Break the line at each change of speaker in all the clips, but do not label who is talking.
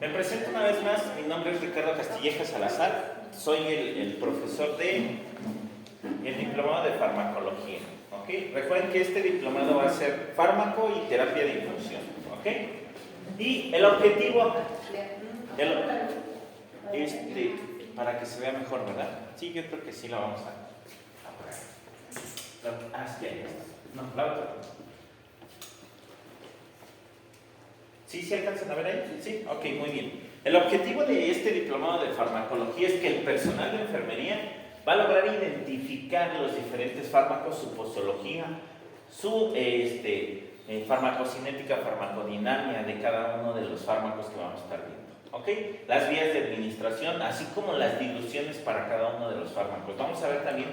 Me presento una vez más, mi nombre es Ricardo Castilleja Salazar, soy el profesor del diplomado de farmacología. ¿Okay? Recuerden que este diplomado va a ser fármaco y terapia de infusión. ¿Okay? Y el objetivo, para que se vea mejor, ¿verdad? Sí, yo creo que sí la vamos a poner. Sí, ahí está. No, la otra. ¿Sí se alcanzan a ver ahí? Sí, ok, muy bien. El objetivo de este diplomado de farmacología es que el personal de enfermería va a lograr identificar los diferentes fármacos, su posología, su farmacocinética, farmacodinámica de cada uno de los fármacos que vamos a estar viendo. ¿Okay? Las vías de administración, así como las diluciones para cada uno de los fármacos. Vamos a ver también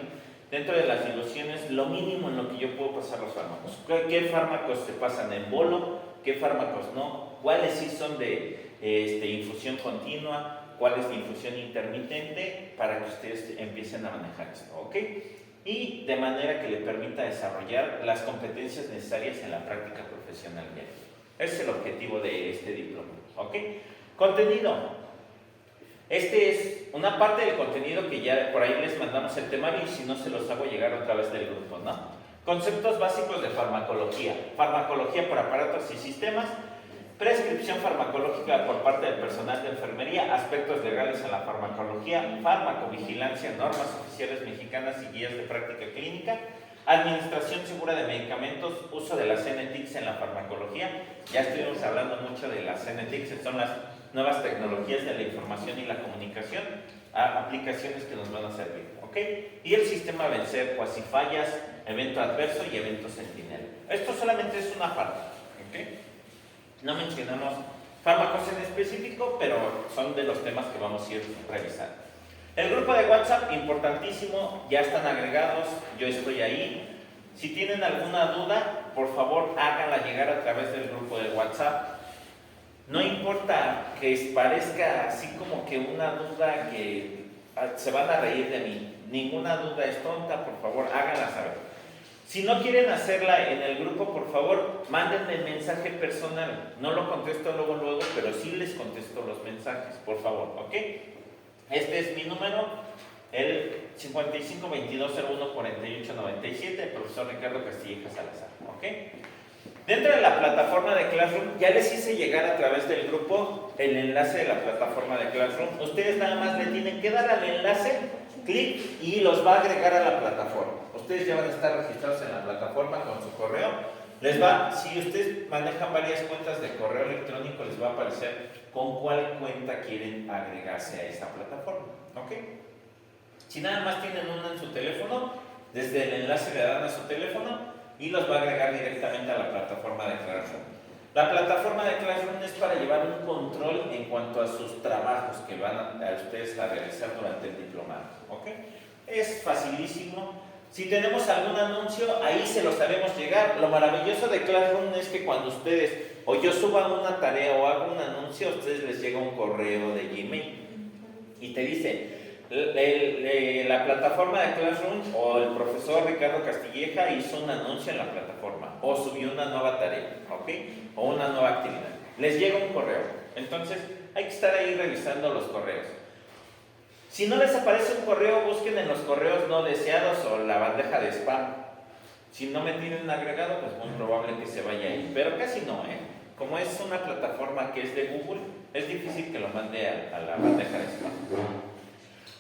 dentro de las diluciones lo mínimo en lo que yo puedo pasar los fármacos. ¿Qué fármacos se pasan en bolo? ¿Qué fármacos no? ¿Cuáles sí son de infusión continua? ¿Cuáles de infusión intermitente? Para que ustedes empiecen a manejar esto, ¿ok? Y de manera que le permita desarrollar las competencias necesarias en la práctica profesional. Ese es el objetivo de este diploma, ¿ok? Contenido. Este es una parte del contenido que ya por ahí les mandamos el temario y si no se los hago llegar otra vez del grupo, ¿no? Conceptos básicos de farmacología. Farmacología por aparatos y sistemas. Prescripción farmacológica por parte del personal de enfermería. Aspectos legales en la farmacología. Farmacovigilancia, normas oficiales mexicanas y guías de práctica clínica. Administración segura de medicamentos. Uso de las CNTICs en la farmacología. Ya estuvimos hablando mucho de las CNTICs. Son las nuevas tecnologías de la información y la comunicación. Aplicaciones que nos van a servir, ¿ok? Y el sistema vencer, cuasi fallas, evento adverso y evento sentinela. Esto solamente es una parte, ¿ok? No mencionamos fármacos en específico, pero son de los temas que vamos a ir revisando. El grupo de WhatsApp, importantísimo, ya están agregados, yo estoy ahí. Si tienen alguna duda, por favor háganla llegar a través del grupo de WhatsApp. No importa que parezca así como que una duda que se van a reír de mí. Ninguna duda es tonta, por favor, háganla saber. Si no quieren hacerla en el grupo, por favor, mándenme mensaje personal. No lo contesto luego, pero sí les contesto los mensajes, por favor, ¿ok? Este es mi número, el 5522014897, el profesor Ricardo Castilleja Salazar, ¿ok? Dentro de la plataforma de Classroom, ya les hice llegar a través del grupo el enlace de la plataforma de Classroom. Ustedes nada más le tienen que dar al enlace, clic y los va a agregar a la plataforma. Ustedes ya van a estar registrados en la plataforma con su correo. Si ustedes manejan varias cuentas de correo electrónico, les va a aparecer con cuál cuenta quieren agregarse a esta plataforma. ¿Ok? Si nada más tienen una en su teléfono, desde el enlace le dan a su teléfono y los va a agregar directamente a la plataforma de Classroom. La plataforma de Classroom es para llevar un control en cuanto a sus trabajos que van a ustedes a realizar durante el diplomado. ¿Ok? Es facilísimo. Si tenemos algún anuncio, ahí se los haremos llegar. Lo maravilloso de Classroom es que cuando ustedes o yo suba una tarea o hago un anuncio, a ustedes les llega un correo de Gmail y te dice: la plataforma de Classroom o el profesor Ricardo Castilleja hizo un anuncio en la plataforma o subió una nueva tarea, ¿ok? O una nueva actividad. Les llega un correo. Entonces hay que estar ahí revisando los correos. Si no les aparece un correo, busquen en los correos no deseados o la bandeja de spam. Si no me tienen agregado, pues muy probable que se vaya ahí, pero casi no, ¿eh? Como es una plataforma que es de Google, es difícil que lo mande a la bandeja de spam.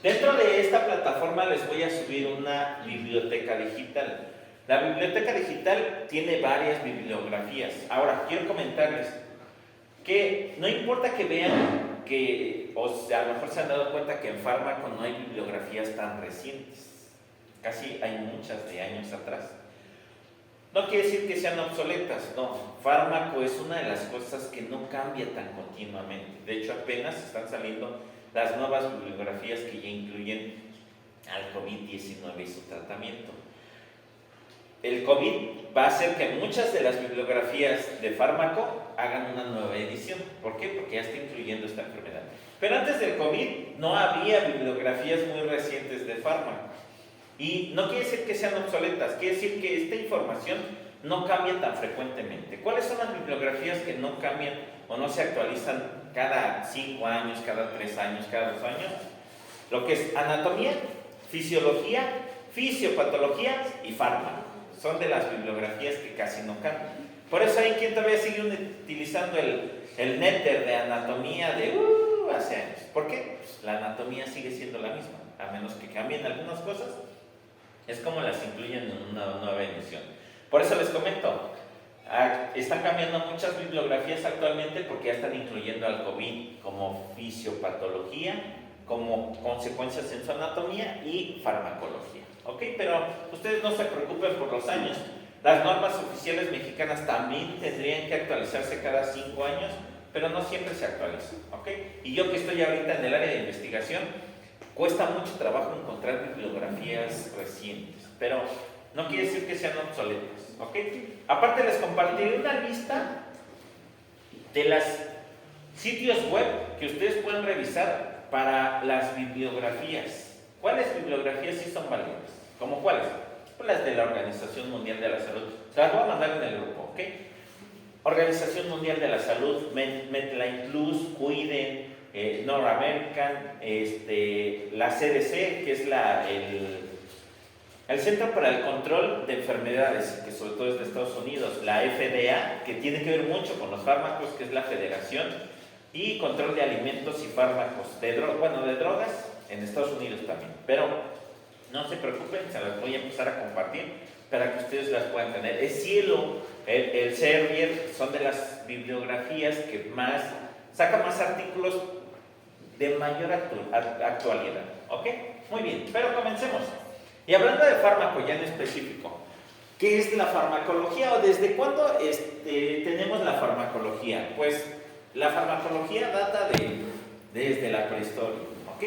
Dentro de esta plataforma les voy a subir una biblioteca digital. La biblioteca digital tiene varias bibliografías. Ahora, quiero comentarles que no importa que vean que, o sea, a lo mejor se han dado cuenta que en fármaco no hay bibliografías tan recientes. Casi hay muchas de años atrás. No quiere decir que sean obsoletas, no. Fármaco es una de las cosas que no cambia tan continuamente. De hecho, apenas están saliendo las nuevas bibliografías que ya incluyen al COVID-19 y su tratamiento. El COVID va a hacer que muchas de las bibliografías de fármaco hagan una nueva edición. ¿Por qué? Porque ya está incluyendo esta enfermedad. Pero antes del COVID no había bibliografías muy recientes de fármaco. Y no quiere decir que sean obsoletas, quiere decir que esta información no cambia tan frecuentemente. ¿Cuáles son las bibliografías que no cambian o no se actualizan cada 5 años, cada 3 años, cada 2 años, lo que es anatomía, fisiología, fisiopatología y fármaco. Son de las bibliografías que casi no cambian. Por eso hay quien todavía sigue utilizando el néter de anatomía de hace años. ¿Por qué? Pues la anatomía sigue siendo la misma, a menos que cambien algunas cosas. Es como las incluyen en una nueva emisión. Por eso les comento, están cambiando muchas bibliografías actualmente porque ya están incluyendo al COVID como fisiopatología, como consecuencias en su anatomía y farmacología. ¿Ok? Pero ustedes no se preocupen por los años. Las normas oficiales mexicanas también tendrían que actualizarse cada 5 años, pero no siempre se actualizan. ¿Ok? Y yo que estoy ahorita en el área de investigación, cuesta mucho trabajo encontrar bibliografías recientes, pero no quiere decir que sean obsoletas. ¿Ok? Aparte les compartiré una lista de los sitios web que ustedes pueden revisar para las bibliografías. ¿Cuáles bibliografías sí son válidas? ¿Cómo cuáles? Pues las de la Organización Mundial de la Salud. Se las voy a mandar en el grupo, ¿ok? Organización Mundial de la Salud, Medline Plus, Cuiden, North American, la CDC, que es el Centro para el Control de Enfermedades, que sobre todo es de Estados Unidos, la FDA, que tiene que ver mucho con los fármacos, que es la Federación, y Control de Alimentos y Fármacos, de drogas en Estados Unidos también. Pero no se preocupen, se las voy a empezar a compartir para que ustedes las puedan tener. El Cielo, el Servier, son de las bibliografías que sacan más artículos de mayor actualidad. ¿Ok? Muy bien, pero comencemos. Y hablando de fármaco ya en específico, ¿qué es la farmacología o desde cuándo tenemos la farmacología? Pues la farmacología data desde la prehistoria, ¿ok?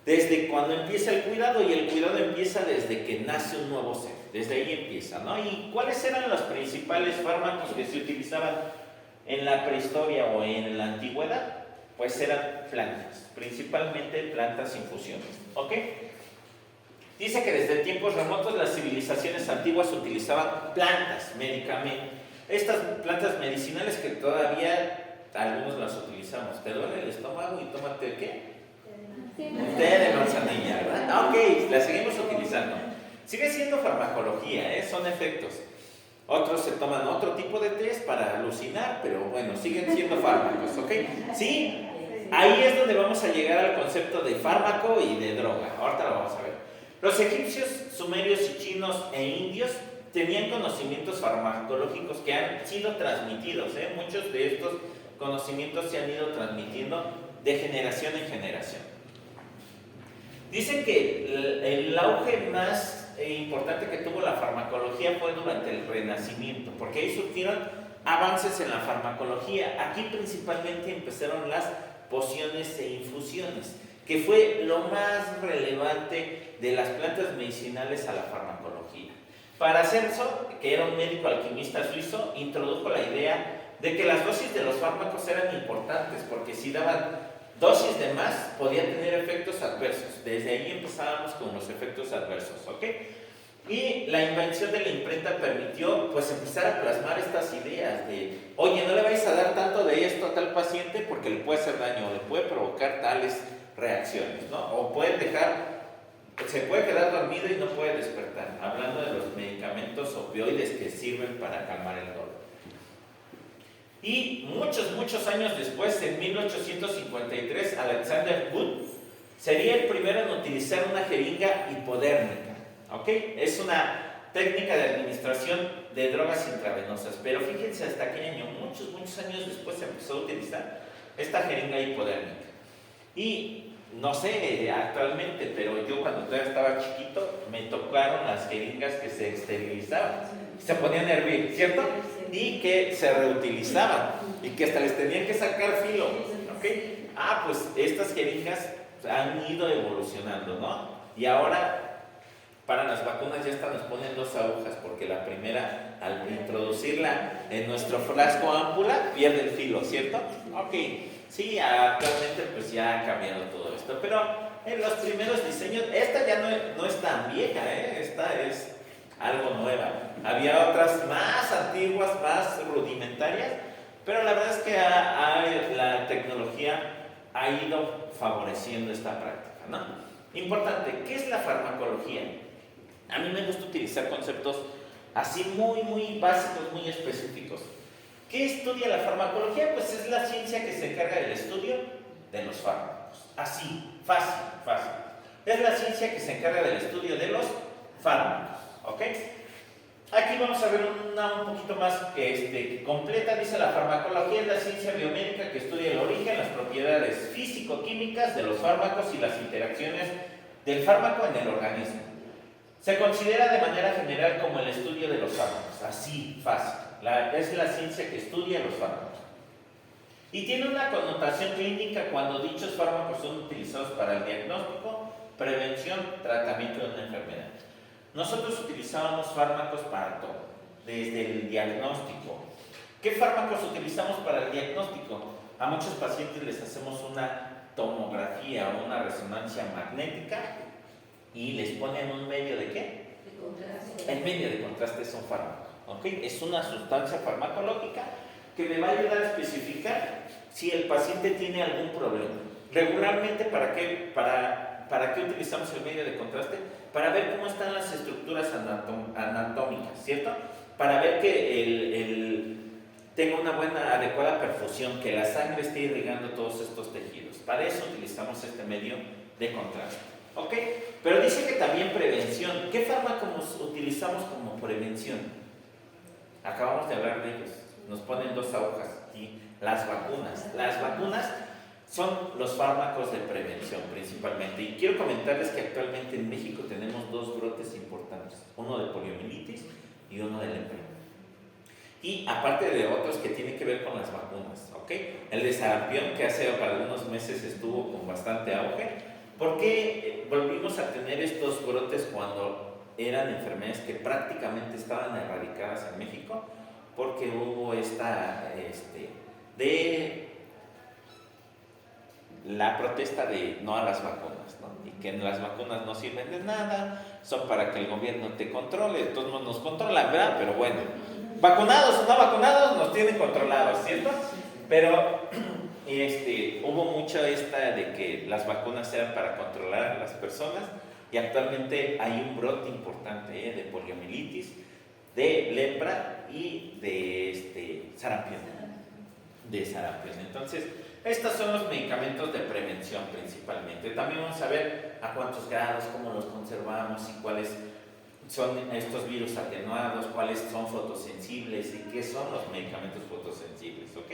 Desde cuando empieza el cuidado, y el cuidado empieza desde que nace un nuevo ser, desde ahí empieza, ¿no? ¿Y cuáles eran los principales fármacos que se utilizaban en la prehistoria o en la antigüedad? Pues eran plantas, principalmente plantas infusiones, ¿ok? Dice que desde tiempos remotos las civilizaciones antiguas utilizaban plantas, medicamentos, estas plantas medicinales que todavía algunos las utilizamos. ¿Te duele el estómago y tómate qué? Té de manzanilla, ¿verdad? Ok, la seguimos utilizando. Sigue siendo farmacología, son efectos. Otros se toman otro tipo de test para alucinar, pero bueno, siguen siendo fármacos, ¿ok? Sí, ahí es donde vamos a llegar al concepto de fármaco y de droga. Ahorita lo vamos a ver. Los egipcios, sumerios y chinos e indios tenían conocimientos farmacológicos que han sido transmitidos, muchos de estos conocimientos se han ido transmitiendo de generación en generación. Dicen que el auge más importante que tuvo la farmacología fue durante el Renacimiento, porque ahí surgieron avances en la farmacología. Aquí principalmente empezaron las pociones e infusiones, que fue lo más relevante de las plantas medicinales a la farmacología. Paracelso, que era un médico alquimista suizo, introdujo la idea de que las dosis de los fármacos eran importantes, porque si daban dosis de más, podía tener efectos adversos. Desde ahí empezábamos con los efectos adversos, ¿ok? Y la invención de la imprenta permitió, pues, empezar a plasmar estas ideas de, oye, no le vais a dar tanto de esto a tal paciente porque le puede hacer daño, o le puede provocar tales reacciones, ¿no? O se puede quedar dormido y no puede despertar. Hablando de los medicamentos opioides que sirven para calmar el dolor. Y muchos años después, en 1853, Alexander Wood sería el primero en utilizar una jeringa hipodérmica, ¿ok? Es una técnica de administración de drogas intravenosas, pero fíjense hasta qué año, muchos años después se empezó a utilizar esta jeringa hipodérmica. Y no sé actualmente, pero yo cuando todavía estaba chiquito, me tocaron las jeringas que se esterilizaban, se ponían a hervir, ¿cierto? Y que se reutilizaban, y que hasta les tenían que sacar filo, ¿ok? Pues estas jeringas han ido evolucionando, ¿no? Y ahora, para las vacunas ya hasta nos ponen 2 agujas, porque la primera, al introducirla en nuestro frasco ámpula, pierde el filo, ¿cierto? Ok, sí, actualmente pues ya ha cambiado todo esto, pero en los primeros diseños, esta ya no es tan vieja, esta es algo nueva. Había otras más antiguas, más rudimentarias, Pero la verdad es que la tecnología ha ido favoreciendo esta práctica, ¿no? Importante, ¿qué es la farmacología? A mí me gusta utilizar conceptos así muy básicos, muy específicos. ¿Qué estudia la farmacología? Pues es la ciencia que se encarga del estudio de los fármacos. Así, fácil. Es la ciencia que se encarga del estudio de los fármacos, ¿ok? Aquí vamos a ver una un poquito más completa. Dice: la farmacología es la ciencia biomédica que estudia el origen, las propiedades físico-químicas de los fármacos y las interacciones del fármaco en el organismo. Se considera de manera general como el estudio de los fármacos. Así, fácil. Es la ciencia que estudia los fármacos. Y tiene una connotación clínica cuando dichos fármacos son utilizados para el diagnóstico, prevención, tratamiento de una enfermedad. Nosotros utilizábamos fármacos para todo, desde el diagnóstico. ¿Qué fármacos utilizamos para el diagnóstico? A muchos pacientes les hacemos una tomografía o una resonancia magnética y les ponen un medio ¿de qué? De contraste. El medio de contraste es un fármaco, ¿ok? Es una sustancia farmacológica que me va a ayudar a especificar si el paciente tiene algún problema. Regularmente, ¿para qué utilizamos el medio de contraste? Para ver cómo están las estructuras anatómicas, ¿cierto? Para ver que tenga una buena, adecuada perfusión, que la sangre esté irrigando todos estos tejidos. Para eso utilizamos este medio de contraste, ¿ok? Pero dice que también prevención. ¿Qué fármacos utilizamos como prevención? Acabamos de hablar de ellos. Nos ponen dos agujas aquí. Las vacunas. Las vacunas son los fármacos de prevención principalmente. Y quiero comentarles que actualmente en México tenemos dos brotes importantes. Uno de poliomielitis y uno de lepra. Y aparte de otros que tienen que ver con las vacunas, ¿ok? El de sarampión, que hace algunos meses estuvo con bastante auge. ¿Por qué volvimos a tener estos brotes cuando eran enfermedades que prácticamente estaban erradicadas en México? Porque hubo la protesta de no a las vacunas, ¿no? Y que las vacunas no sirven de nada, son para que el gobierno te controle. Entonces no nos controlan, ¿verdad? Pero bueno, vacunados o no vacunados nos tienen controlados, ¿cierto? Pero hubo mucho de que las vacunas eran para controlar a las personas, y actualmente hay un brote importante de poliomielitis, de lepra y de sarampión. Entonces, estos son los medicamentos de prevención principalmente. También vamos a ver a cuántos grados, cómo los conservamos y cuáles son estos virus atenuados, cuáles son fotosensibles y qué son los medicamentos fotosensibles, ¿ok?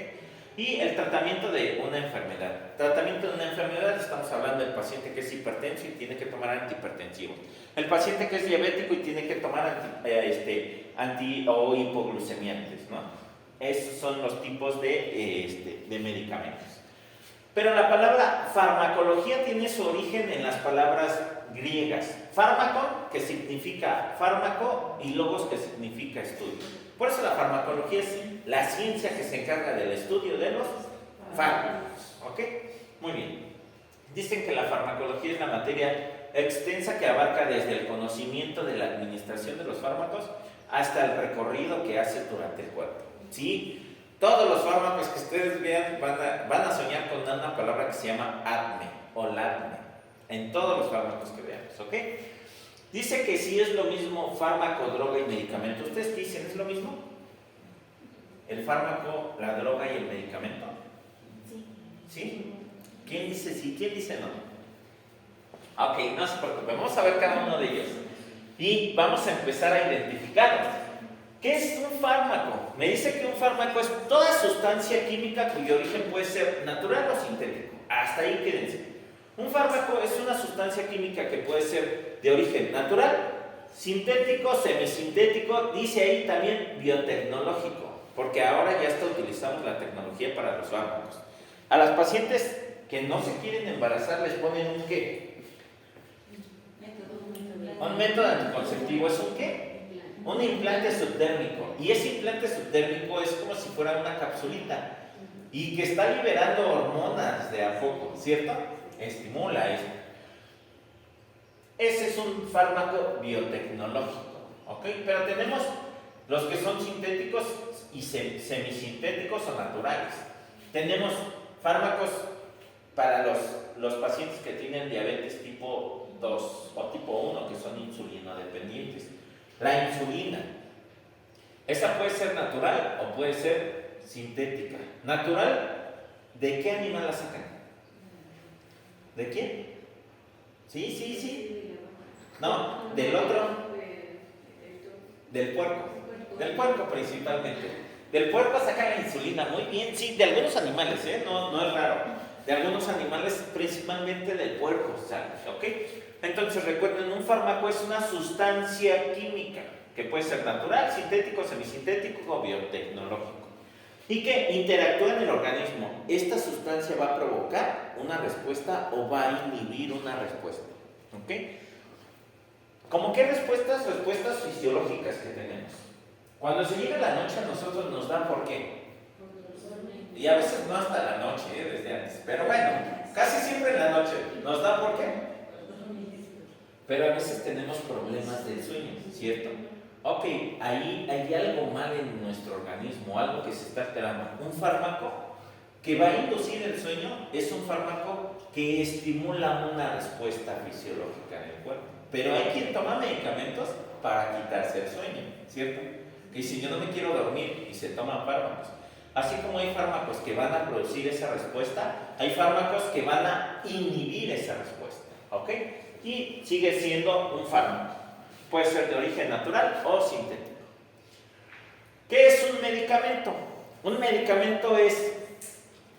Y el tratamiento de una enfermedad. Tratamiento de una enfermedad, estamos hablando del paciente que es hipertenso y tiene que tomar antihipertensivos. El paciente que es diabético y tiene que tomar o hipoglucemiantes, ¿no? Esos son los tipos de medicamentos. Pero la palabra farmacología tiene su origen en las palabras griegas. Fármaco, que significa fármaco, y logos, que significa estudio. Por eso la farmacología es la ciencia que se encarga del estudio de los fármacos. ¿Ok? Muy bien. Dicen que la farmacología es la materia extensa que abarca desde el conocimiento de la administración de los fármacos hasta el recorrido que hace durante el cuerpo. ¿Sí? Todos los fármacos que ustedes vean van a soñar con una palabra que se llama ADME o LADME. En todos los fármacos que veamos, ¿ok? Dice que sí es lo mismo fármaco, droga y medicamento. ¿Ustedes dicen es lo mismo? ¿El fármaco, la droga y el medicamento? Sí. ¿Sí? ¿Quién dice sí? ¿Quién dice no? Ok, no se preocupen. Vamos a ver cada uno de ellos. Y vamos a empezar a identificarlos. ¿Qué es un fármaco? Me dice que un fármaco es toda sustancia química cuyo origen puede ser natural o sintético. Hasta ahí quédense. Un fármaco es una sustancia química que puede ser de origen natural, sintético, semisintético, dice ahí también biotecnológico, porque ahora ya hasta utilizamos la tecnología para los fármacos. A las pacientes que no se quieren embarazar les ponen un ¿qué? Un método anticonceptivo. ¿Es un qué? Un implante subdérmico. Y ese implante subdérmico es como si fuera una capsulita y que está liberando hormonas de a poco, ¿cierto? Estimula eso. Ese es un fármaco biotecnológico, ¿ok? Pero tenemos los que son sintéticos y semisintéticos o naturales. Tenemos fármacos para los pacientes que tienen diabetes tipo 2 o tipo 1, que son insulinodependientes. La insulina, esa puede ser natural o puede ser sintética. Natural, ¿de qué animal la sacan? ¿De quién? Sí. No, del otro. Del puerco. Del puerco principalmente. Del puerco sacan la insulina, muy bien, sí, de algunos animales, no es raro. De algunos animales, principalmente del puerco, ¿ok? Entonces recuerden, un fármaco es una sustancia química que puede ser natural, sintético, semisintético o biotecnológico y que interactúa en el organismo. Esta sustancia va a provocar una respuesta o va a inhibir una respuesta, ¿ok? ¿Cómo qué respuestas? Respuestas fisiológicas que tenemos. Cuando se llega la noche a nosotros nos da ¿por qué? Y a veces no hasta la noche, desde antes. Pero bueno, casi siempre en la noche. ¿Nos da por qué? Pero a veces tenemos problemas del sueño, ¿cierto? Ok, ahí hay algo mal en nuestro organismo, algo que se está alterando. Un fármaco que va a inducir el sueño es un fármaco que estimula una respuesta fisiológica en el cuerpo. Pero hay quien toma medicamentos para quitarse el sueño, ¿cierto? Y si yo no me quiero dormir y se toman fármacos. Así como hay fármacos que van a producir esa respuesta, hay fármacos que van a inhibir esa respuesta, ¿ok? Y sigue siendo un fármaco. Puede ser de origen natural o sintético. ¿Qué es un medicamento? Un medicamento es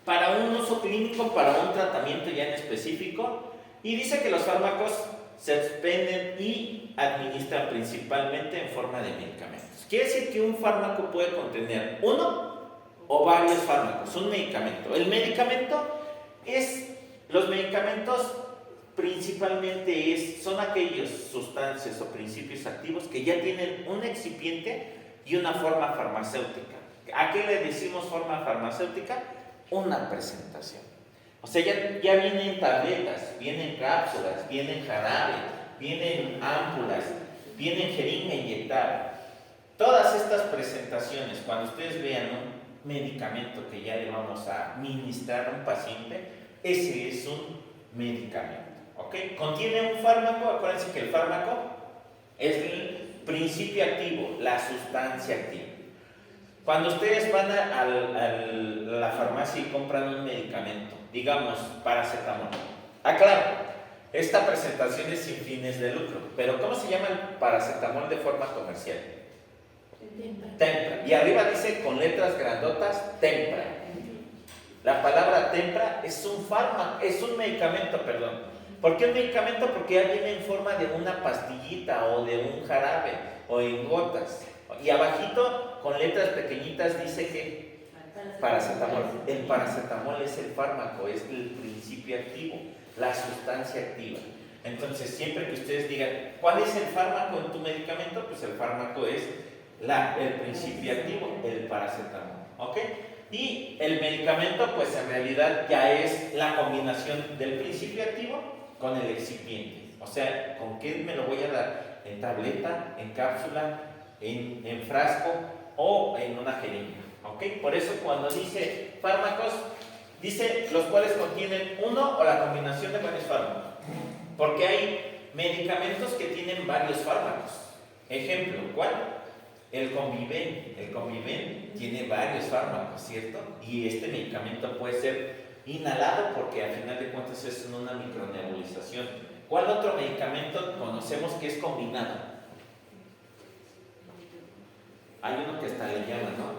para un uso clínico, para un tratamiento ya en específico, y dice que los fármacos se expenden y administran principalmente en forma de medicamentos. Quiere decir que un fármaco puede contener uno o varios fármacos, un medicamento. El medicamento los medicamentos principalmente son aquellas sustancias o principios activos que ya tienen un excipiente y una forma farmacéutica. ¿A qué le decimos forma farmacéutica? Una presentación. O sea, ya vienen tabletas, vienen cápsulas, vienen jarabe, vienen ámpulas, vienen jeringa inyectada. Todas estas presentaciones, cuando ustedes vean un medicamento que ya le vamos a administrar a un paciente, ese es un medicamento, ¿ok? Contiene un fármaco, acuérdense que el fármaco es el principio activo, la sustancia activa. Cuando ustedes van a la farmacia y compran un medicamento, digamos paracetamol, claro, esta presentación es sin fines de lucro, pero ¿cómo se llama el paracetamol de forma comercial? Tempra. Y arriba dice con letras grandotas Tempra. La palabra Tempra es un fármaco, es un medicamento, perdón. ¿Por qué un medicamento? Porque ya viene en forma de una pastillita o de un jarabe o en gotas. Y abajito, con letras pequeñitas, dice que paracetamol. El paracetamol es el fármaco, es el principio activo, la sustancia activa. Entonces, siempre que ustedes digan, ¿cuál es el fármaco en tu medicamento? Pues el fármaco es el principio activo, el paracetamol, ¿ok? Y el medicamento, pues en realidad ya es la combinación del principio activo con el excipiente. O sea, ¿con qué me lo voy a dar? ¿En tableta, en cápsula, en frasco o en una jeringa? ¿Ok? Por eso cuando dice fármacos, dice los cuales contienen uno o la combinación de varios fármacos. Porque hay medicamentos que tienen varios fármacos. Ejemplo, ¿cuál? El Conviven. El Conviven tiene varios fármacos, ¿cierto? Y este medicamento puede ser inhalado porque al final de cuentas es una micronebulización. ¿Cuál otro medicamento conocemos que es combinado? Hay uno que hasta le llaman, ¿no?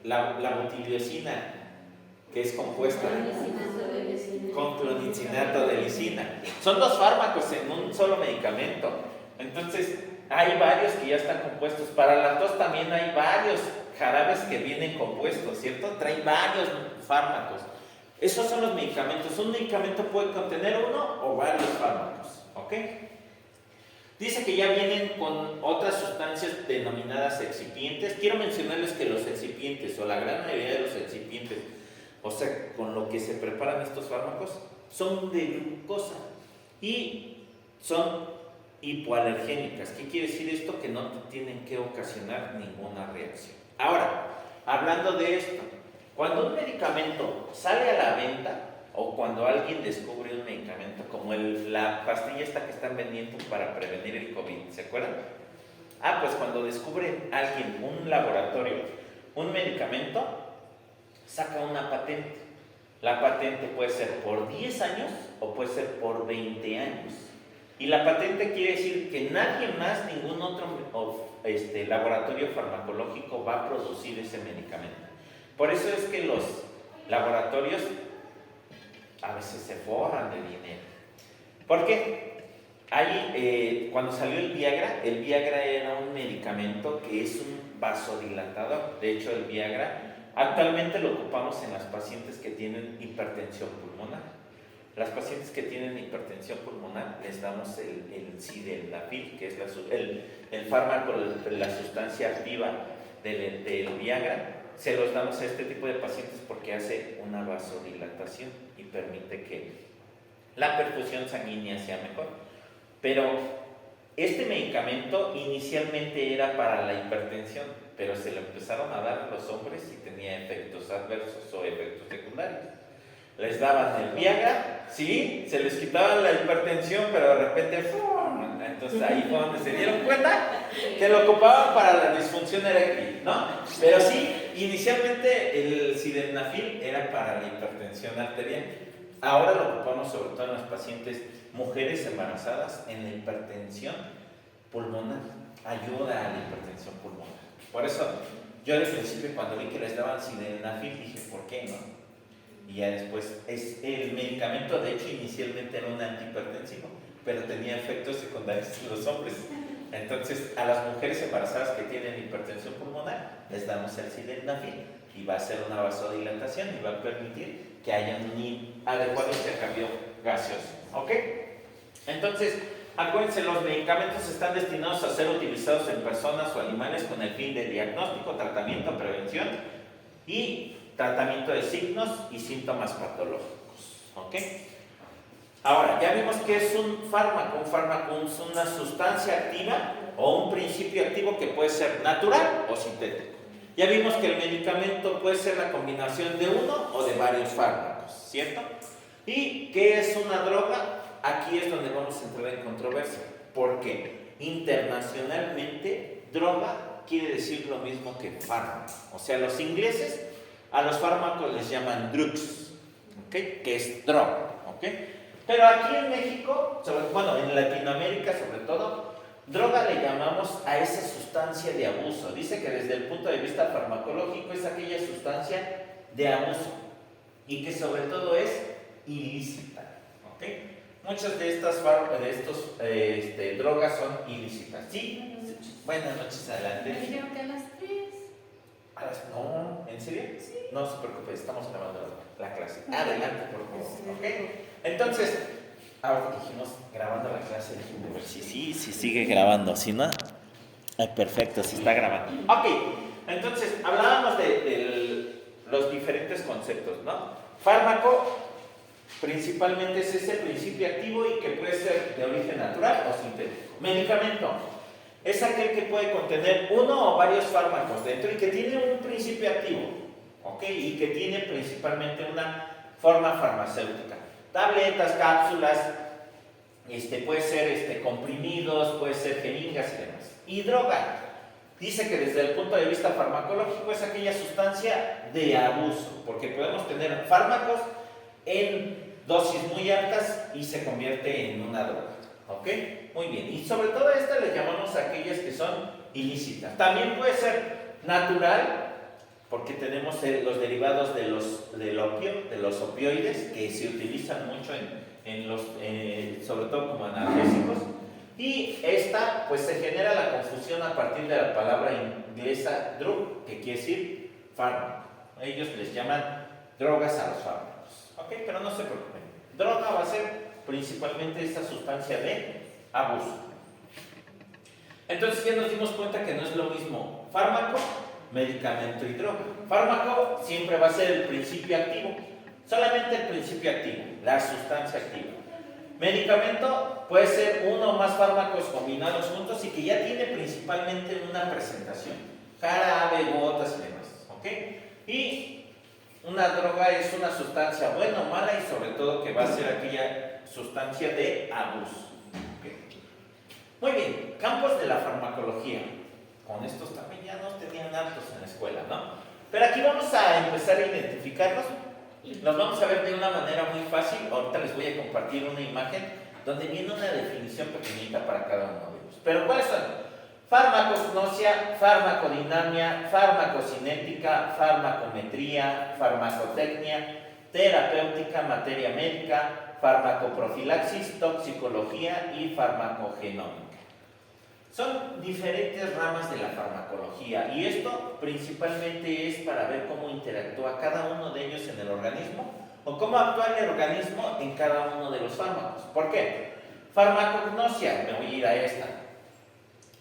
La butiliocina, que es compuesta con clonidinato de lisina. Son dos fármacos en un solo medicamento. Entonces, hay varios que ya están compuestos. Para la tos también hay varios jarabes que vienen compuestos, ¿cierto? Traen varios fármacos. Esos son los medicamentos. Un medicamento puede contener uno o varios fármacos, ¿ok? Dice que ya vienen con otras sustancias denominadas excipientes. Quiero mencionarles que los excipientes, o la gran mayoría de los excipientes, o sea, con lo que se preparan estos fármacos, son de glucosa y son hipoalergénicas. ¿Qué quiere decir esto? Que no te tienen que ocasionar ninguna reacción. Ahora, hablando de esto, cuando un medicamento sale a la venta o cuando alguien descubre un medicamento como la pastilla esta que están vendiendo para prevenir el COVID, ¿se acuerdan? Pues cuando descubre alguien, un laboratorio, un medicamento, saca una patente. La patente puede ser por 10 años o puede ser por 20 años. Y la patente quiere decir que nadie más, ningún otro laboratorio farmacológico va a producir ese medicamento. Por eso es que los laboratorios a veces se forran de dinero. ¿Por qué? Cuando salió el Viagra era un medicamento que es un vasodilatador. De hecho, el Viagra actualmente lo ocupamos en las pacientes que tienen hipertensión pulmonar. Las pacientes que tienen hipertensión pulmonar les damos el sildenafil, que es el fármaco, la sustancia activa del Viagra. Se los damos a este tipo de pacientes porque hace una vasodilatación y permite que la perfusión sanguínea sea mejor. Pero este medicamento inicialmente era para la hipertensión, pero se lo empezaron a dar a los hombres y tenía efectos adversos o efectos secundarios. Les daban el Viagra, sí, se les quitaba la hipertensión, pero de repente, ¡fum! Entonces ahí fue donde se dieron cuenta que lo ocupaban para la disfunción eréctil, ¿no? Pero sí, inicialmente el sildenafil era para la hipertensión arterial. Ahora lo ocupamos sobre todo en las pacientes, mujeres embarazadas, en la hipertensión pulmonar. Ayuda a la hipertensión pulmonar. Por eso, yo al principio cuando vi que les daban sildenafil dije, ¿por qué no? Y ya después, el medicamento de hecho inicialmente era un antihipertensivo, pero tenía efectos secundarios en los hombres. Entonces, a las mujeres embarazadas que tienen hipertensión pulmonar, les damos el sildenafil y va a hacer una vasodilatación y va a permitir que haya un adecuado intercambio gaseoso. ¿Ok? Entonces, acuérdense, los medicamentos están destinados a ser utilizados en personas o animales con el fin de diagnóstico, tratamiento, prevención y tratamiento de signos y síntomas patológicos. ¿Ok? Ahora, ya vimos que es un fármaco. Un fármaco es una sustancia activa o un principio activo que puede ser natural o sintético. Ya vimos que el medicamento puede ser la combinación de uno o de varios fármacos, ¿cierto? ¿Y qué es una droga? Aquí es donde vamos a entrar en controversia. ¿Por qué? Internacionalmente, droga quiere decir lo mismo que fármaco. O sea, los ingleses a los fármacos les llaman drugs, ¿okay? Que es droga, ¿okay? Pero aquí en México, en Latinoamérica sobre todo, droga le llamamos a esa sustancia de abuso. Dice que desde el punto de vista farmacológico es aquella sustancia de abuso y que sobre todo es ilícita, ¿okay? Muchas de estas drogas son ilícitas. ¿Sí? Buenas noches, adelante.
Me dijeron que a las 3.
No, ¿en serio?
Sí.
No se preocupe, estamos grabando la clase. Adelante, por favor. ¿Okay? Entonces, ahora que dijimos grabando la clase, déjenme ver si sí sigue grabando. Si no, perfecto, si está grabando. Ok, entonces hablábamos de los diferentes conceptos, ¿no? Fármaco, principalmente es ese principio activo y que puede ser de origen natural o sintético. Medicamento es aquel que puede contener uno o varios fármacos dentro y que tiene un principio activo, ¿ok? Y que tiene principalmente una forma farmacéutica. Tabletas, cápsulas, puede ser comprimidos, puede ser jeringas y demás. Y droga, dice que desde el punto de vista farmacológico es aquella sustancia de abuso, porque podemos tener fármacos en dosis muy altas y se convierte en una droga. ¿Ok? Muy bien. Y sobre todo esta le llamamos a aquellas que son ilícitas. También puede ser natural, porque tenemos los derivados del opio, de los opioides, que se utilizan mucho sobre todo como analgésicos. Y esta, pues se genera la confusión a partir de la palabra inglesa drug, que quiere decir fármaco. Ellos les llaman drogas a los fármacos. ¿Ok? Pero no se preocupen. Droga va a ser principalmente esta sustancia de abuso. Entonces ya nos dimos cuenta que no es lo mismo fármaco, medicamento y droga. Fármaco siempre va a ser el principio activo, solamente el principio activo, la sustancia activa. Medicamento puede ser uno o más fármacos combinados juntos y que ya tiene principalmente una presentación. Jarabe, gotas y demás. ¿Ok? Y una droga es una sustancia buena o mala y sobre todo que va a ser aquella sustancia de abuso. ¿Okay? Muy bien, campos de la farmacología. Con estos también ya nos tenían hartos en la escuela, ¿no? Pero aquí vamos a empezar a identificarlos. Los vamos a ver de una manera muy fácil. Ahorita les voy a compartir una imagen donde viene una definición pequeñita para cada uno de ellos. Pero ¿cuáles son? Farmacognosia, farmacodinamia, farmacocinética, farmacometría, farmacotecnia, terapéutica, materia médica, farmacoprofilaxis, toxicología y farmacogenómica. Son diferentes ramas de la farmacología y esto principalmente es para ver cómo interactúa cada uno de ellos en el organismo o cómo actúa el organismo en cada uno de los fármacos. ¿Por qué? Farmacognosia, me voy a ir a esta.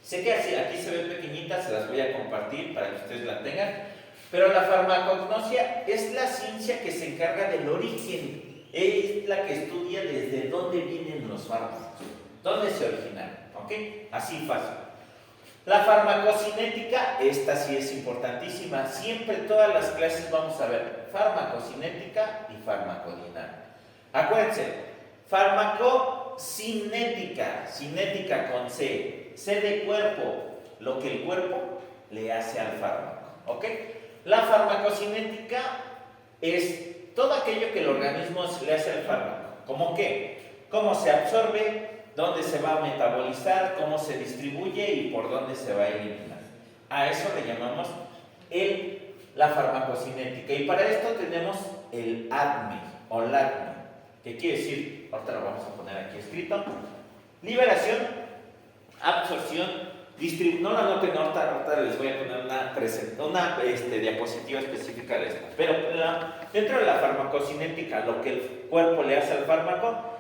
Sé que así, aquí se ve pequeñita, se las voy a compartir para que ustedes la tengan, pero la farmacognosia es la ciencia que se encarga del origen, es la que estudia desde dónde vienen los fármacos, dónde se originaron. ¿Ok? Así fácil. La farmacocinética, esta sí es importantísima. Siempre en todas las clases vamos a ver farmacocinética y farmacodinámica. Acuérdense, farmacocinética, cinética con C, C de cuerpo, lo que el cuerpo le hace al fármaco. ¿Ok? La farmacocinética es todo aquello que el organismo le hace al fármaco. ¿Cómo qué? Cómo se absorbe, dónde se va a metabolizar, cómo se distribuye y por dónde se va a eliminar. A eso le llamamos la farmacocinética. Y para esto tenemos el ADME o LADME, que quiere decir, ahorita lo vamos a poner aquí escrito, liberación, absorción, distribución. No la noten, ahorita les voy a poner una diapositiva específica de esta. Pero dentro de la farmacocinética, lo que el cuerpo le hace al fármaco,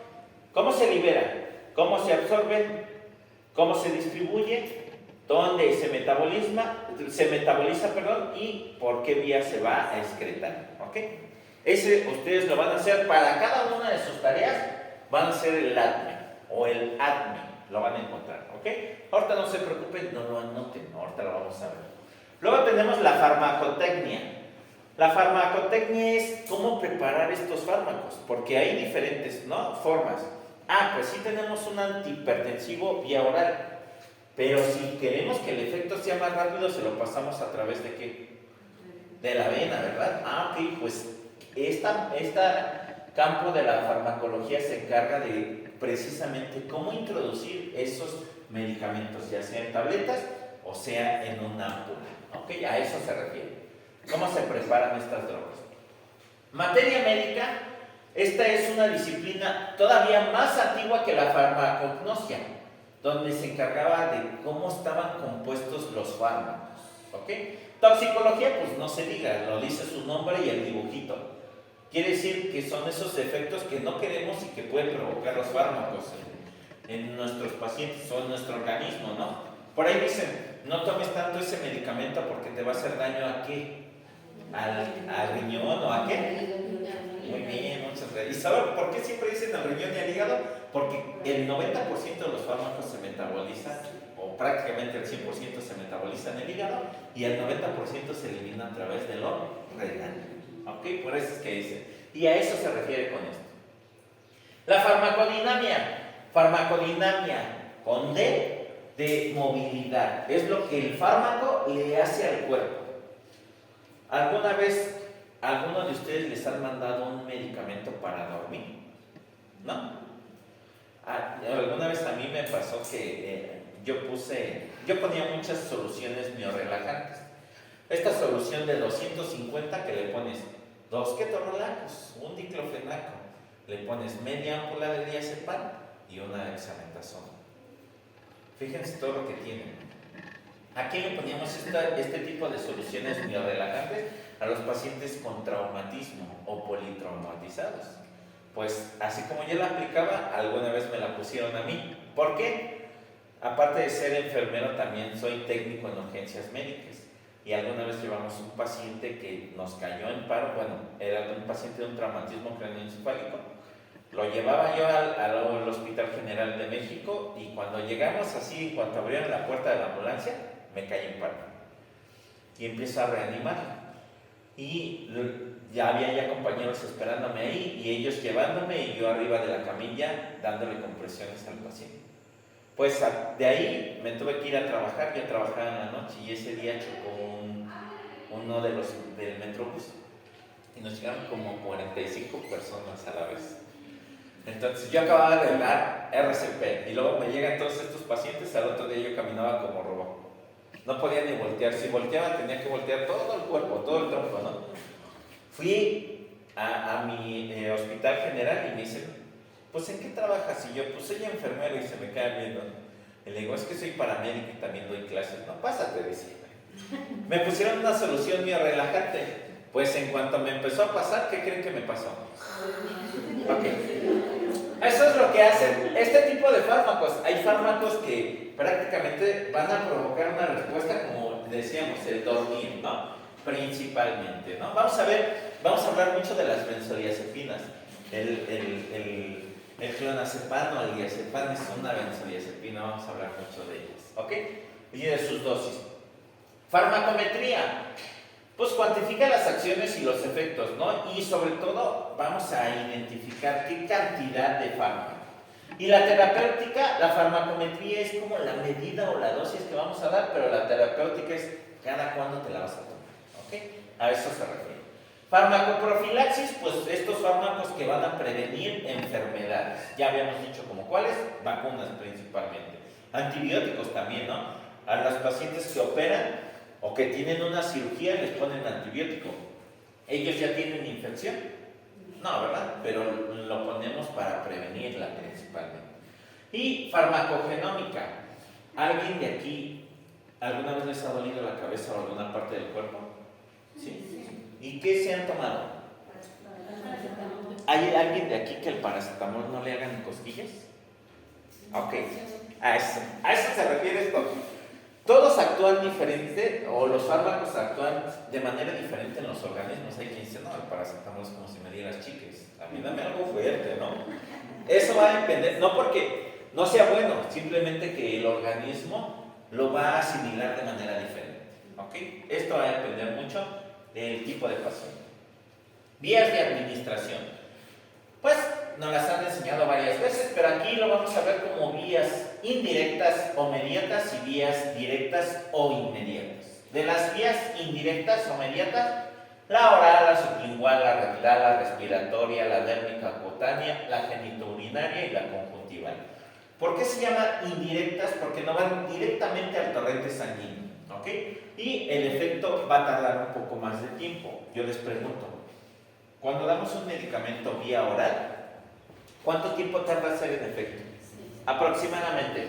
¿cómo se libera? ¿Cómo se absorbe? ¿Cómo se distribuye? ¿Dónde se metaboliza, y por qué vía se va a excretar? ¿Ok? Ese ustedes lo van a hacer para cada una de sus tareas, van a hacer el ADME o el ADME, lo van a encontrar. ¿Ok? Ahorita no se preocupen, no lo anoten, ahorita lo vamos a ver. Luego tenemos la farmacotecnia. La farmacotecnia es cómo preparar estos fármacos, porque hay diferentes, ¿no?, formas. Pues sí tenemos un antihipertensivo vía oral, pero si queremos que el efecto sea más rápido, se lo pasamos a través de ¿qué? De la vena, ¿verdad? Ok, pues este campo de la farmacología se encarga de precisamente cómo introducir esos medicamentos, ya sea en tabletas o sea en una ámpula. Ok, a eso se refiere. ¿Cómo se preparan estas drogas? Materia médica. Esta es una disciplina todavía más antigua que la farmacognosia, donde se encargaba de cómo estaban compuestos los fármacos. ¿Ok? Toxicología, pues no se diga, lo dice su nombre y el dibujito. Quiere decir que son esos efectos que no queremos y que pueden provocar los fármacos en nuestros pacientes o en nuestro organismo, ¿no? Por ahí dicen, no tomes tanto ese medicamento porque te va a hacer daño ¿a qué? ¿Al riñón o a qué? Muy bien, muchas gracias. ¿Y saben por qué siempre dicen al riñón y al hígado? Porque el 90% de los fármacos se metabolizan, o prácticamente el 100% se metaboliza en el hígado, y el 90% se elimina a través de lo renal. ¿Ok? Por eso es que dicen. Y a eso se refiere con esto. La farmacodinamia. Farmacodinamia con D de movilidad. Es lo que el fármaco le hace al cuerpo. ¿Alguna vez alguno de ustedes les han mandado un medicamento para dormir? ¿No? Alguna vez a mí me pasó que yo ponía muchas soluciones miorelajantes. Esta solución de 250 que le pones 2 ketorolacos, un diclofenaco, le pones media ámpula de diazepam y una hexametazona. Fíjense todo lo que tienen. ¿A quién le poníamos este tipo de soluciones miorelajantes? A los pacientes con traumatismo o politraumatizados. Pues así como yo la aplicaba, alguna vez me la pusieron a mí. ¿Por qué? Aparte de ser enfermero, también soy técnico en urgencias médicas. Y alguna vez llevamos un paciente que nos cayó en paro, bueno, era un paciente de un traumatismo craneoencefálico, Lo llevaba yo al Hospital General de México y cuando llegamos así, en cuanto abrieron la puerta de la ambulancia, me caí en paro. Y empiezo a reanimar. Y ya había ya compañeros esperándome ahí y ellos llevándome y yo arriba de la camilla dándole compresiones al paciente. Pues de ahí me tuve que ir a trabajar, yo trabajaba en la noche y ese día chocó uno del Metrobús y nos llegaron como 45 personas a la vez. Entonces yo acababa de dar RCP y luego me llegan todos estos pacientes, al otro día yo caminaba como robot. No podía ni voltear, si volteaba tenía que voltear todo el cuerpo, todo el tronco, ¿no? Fui a mi hospital general y me dicen, pues ¿en qué trabajas? Y yo, pues soy enfermero y se me cae viendo. Y le digo, es que soy paramédico y también doy clases. No, pásate, dice. Me pusieron una solución muy relajante. Pues en cuanto me empezó a pasar, ¿qué creen que me pasó? Ok. Eso es lo que hacen este tipo de fármacos. Hay fármacos que prácticamente van a provocar una respuesta, como decíamos, el dormir, ¿no? Principalmente, ¿no? Vamos a hablar mucho de las benzodiazepinas. El clonazepam o el diazepam es una benzodiazepina, vamos a hablar mucho de ellas, ¿ok? Y de sus dosis. Farmacometría, pues cuantifica las acciones y los efectos, ¿no? Y sobre todo vamos a identificar qué cantidad de fármaco. Y la terapéutica, la farmacometría es como la medida o la dosis que vamos a dar, pero la terapéutica es cada cuándo te la vas a tomar, ¿ok? A eso se refiere. Farmacoprofilaxis, pues estos fármacos que van a prevenir enfermedades. Ya habíamos dicho como cuáles, vacunas principalmente. Antibióticos también, ¿no? A los pacientes que operan o que tienen una cirugía les ponen antibiótico. ¿Ellos ya tienen infección? No, ¿verdad? Pero lo ponemos para prevenirla principalmente. Y farmacogenómica. ¿Alguien de aquí alguna vez les ha dolido la cabeza o alguna parte del cuerpo? ¿Sí? ¿Y qué se han tomado? ¿Hay alguien de aquí que el paracetamol no le hagan cosquillas? Ok, a eso se refiere esto. Todos actúan diferente, o los fármacos actúan de manera diferente en los organismos. Hay quien dice, no, el paracetamol es como si me dieras chiques. A mí dame algo fuerte, ¿no? Eso va a depender, no porque no sea bueno, simplemente que el organismo lo va a asimilar de manera diferente. ¿Ok? Esto va a depender mucho del tipo de paciente. Vías de administración. Pues nos las han enseñado varias veces, pero aquí lo vamos a ver como vías indirectas o inmediatas y vías directas o inmediatas. De las vías indirectas o inmediatas, la oral, la sublingual, la rectal, la respiratoria, la dérmica cutánea, la genitourinaria y la conjuntival. ¿Por qué se llaman indirectas? Porque no van directamente al torrente sanguíneo, ¿ok? Y el efecto va a tardar un poco más de tiempo. Yo les pregunto, cuando damos un medicamento vía oral, ¿cuánto tiempo tarda hacer el efecto? Aproximadamente.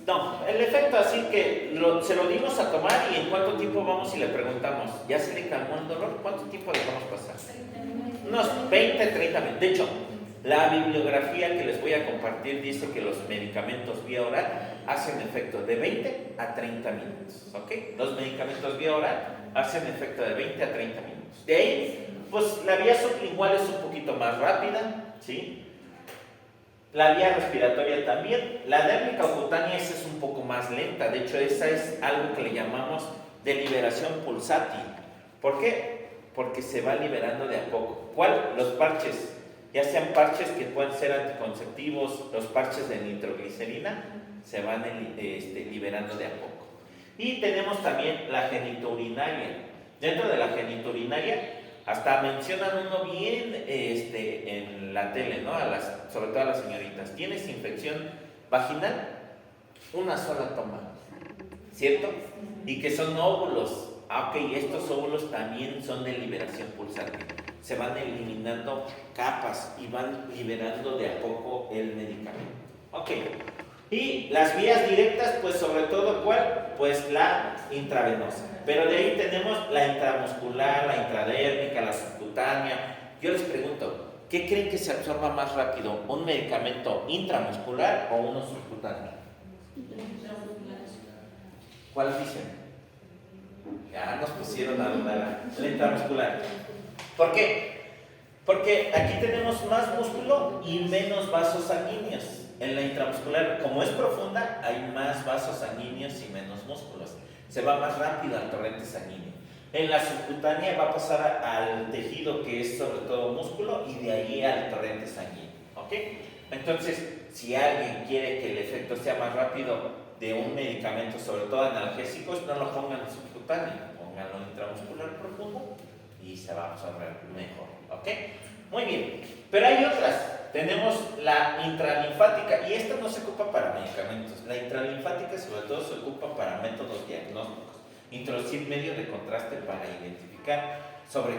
No, el efecto así que se lo dimos a tomar y en cuánto tiempo vamos y le preguntamos, ¿ya se le calmó el dolor? ¿Cuánto tiempo dejamos pasar? Unos 20, 30 minutos. De hecho, la bibliografía que les voy a compartir dice que los medicamentos vía oral hacen efecto de 20 a 30 minutos. ¿Ok? Los medicamentos vía oral hacen efecto de 20 a 30 minutos. De ahí, pues la vía sublingual es un poquito más rápida, ¿sí? La vía respiratoria también. La dérmica o cutánea esa es un poco más lenta. De hecho, esa es algo que le llamamos de liberación pulsátil. ¿Por qué? Porque se va liberando de a poco. ¿Cuál? Los parches. Ya sean parches que pueden ser anticonceptivos, los parches de nitroglicerina, se van liberando de a poco. Y tenemos también la genitourinaria. Dentro de la genitourinaria, hasta mencionan uno bien en la tele, ¿no? Sobre todo a las señoritas. ¿Tienes infección vaginal? Una sola toma, ¿cierto? Y que son óvulos. Ok, estos óvulos también son de liberación pulsátil. Se van eliminando capas y van liberando de a poco el medicamento. Ok. Y las vías directas, pues sobre todo, ¿cuál? Pues la intravenosa. Pero de ahí tenemos la intramuscular, la intradérmica, la subcutánea. Yo les pregunto, ¿qué creen que se absorba más rápido? ¿Un medicamento intramuscular o uno subcutáneo? ¿Cuál dicen? Ya nos pusieron a dudar. La intramuscular. ¿Por qué? Porque aquí tenemos más músculo y menos vasos sanguíneos. En la intramuscular, como es profunda, hay más vasos sanguíneos y menos músculos. Se va más rápido al torrente sanguíneo. En la subcutánea va a pasar al tejido que es sobre todo músculo y de ahí al torrente sanguíneo. ¿Ok? Entonces, si alguien quiere que el efecto sea más rápido de un medicamento, sobre todo analgésicos, no lo pongan en subcutáneo, pónganlo intramuscular profundo y se va a absorber mejor. ¿Ok? Muy bien. Pero hay otras. Tenemos la intralinfática, y esta no se ocupa para medicamentos. La intralinfática sobre todo se ocupa para métodos diagnósticos. Introducir medios de contraste para identificar, sobre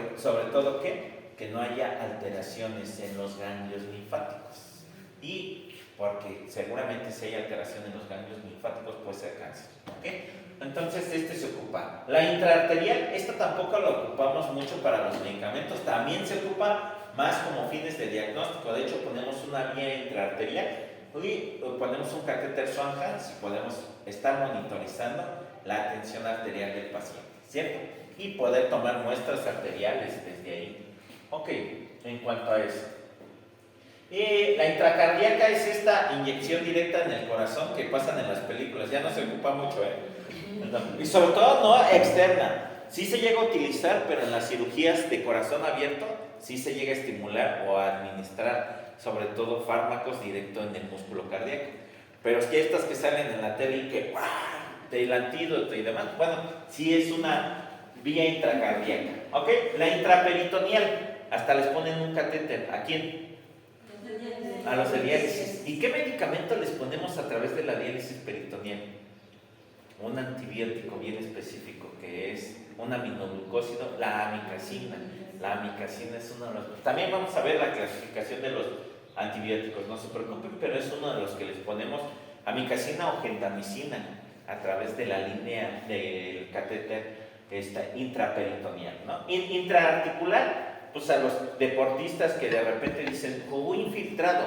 todo que no haya alteraciones en los ganglios linfáticos. Y porque seguramente si hay alteración en los ganglios linfáticos puede ser cáncer. ¿Okay? Entonces este se ocupa. La intraarterial, esta tampoco la ocupamos mucho para los medicamentos, también se ocupa más como fines de diagnóstico. De hecho ponemos una vía intraarterial y ponemos un catéter Swanhans si podemos estar monitorizando la tensión arterial del paciente, ¿cierto? Y poder tomar muestras arteriales desde ahí. Ok, en cuanto a eso. La intracardíaca es esta inyección directa en el corazón que pasan en las películas, ya no se ocupa mucho, y sobre todo no externa. Sí se llega a utilizar, pero en las cirugías de corazón abierto sí se llega a estimular o a administrar, sobre todo fármacos directo en el músculo cardíaco. Pero es que estas que salen en la tele y que ¡guau! Del antídoto y demás, bueno, sí es una vía intracardíaca. ¿Ok? La intraperitoneal, hasta les ponen un catéter. ¿A quién? A los de diálisis. ¿Y qué medicamento les ponemos a través de la diálisis peritoneal? Un antibiótico bien específico que es un aminoglucósido, la amicacina. La amicacina es uno de los... También vamos a ver la clasificación de los antibióticos, no se preocupen, pero es uno de los que les ponemos amicacina o gentamicina a través de la línea del catéter intraperitoneal, ¿no? Intraarticular, pues a los deportistas que de repente dicen jugó infiltrado.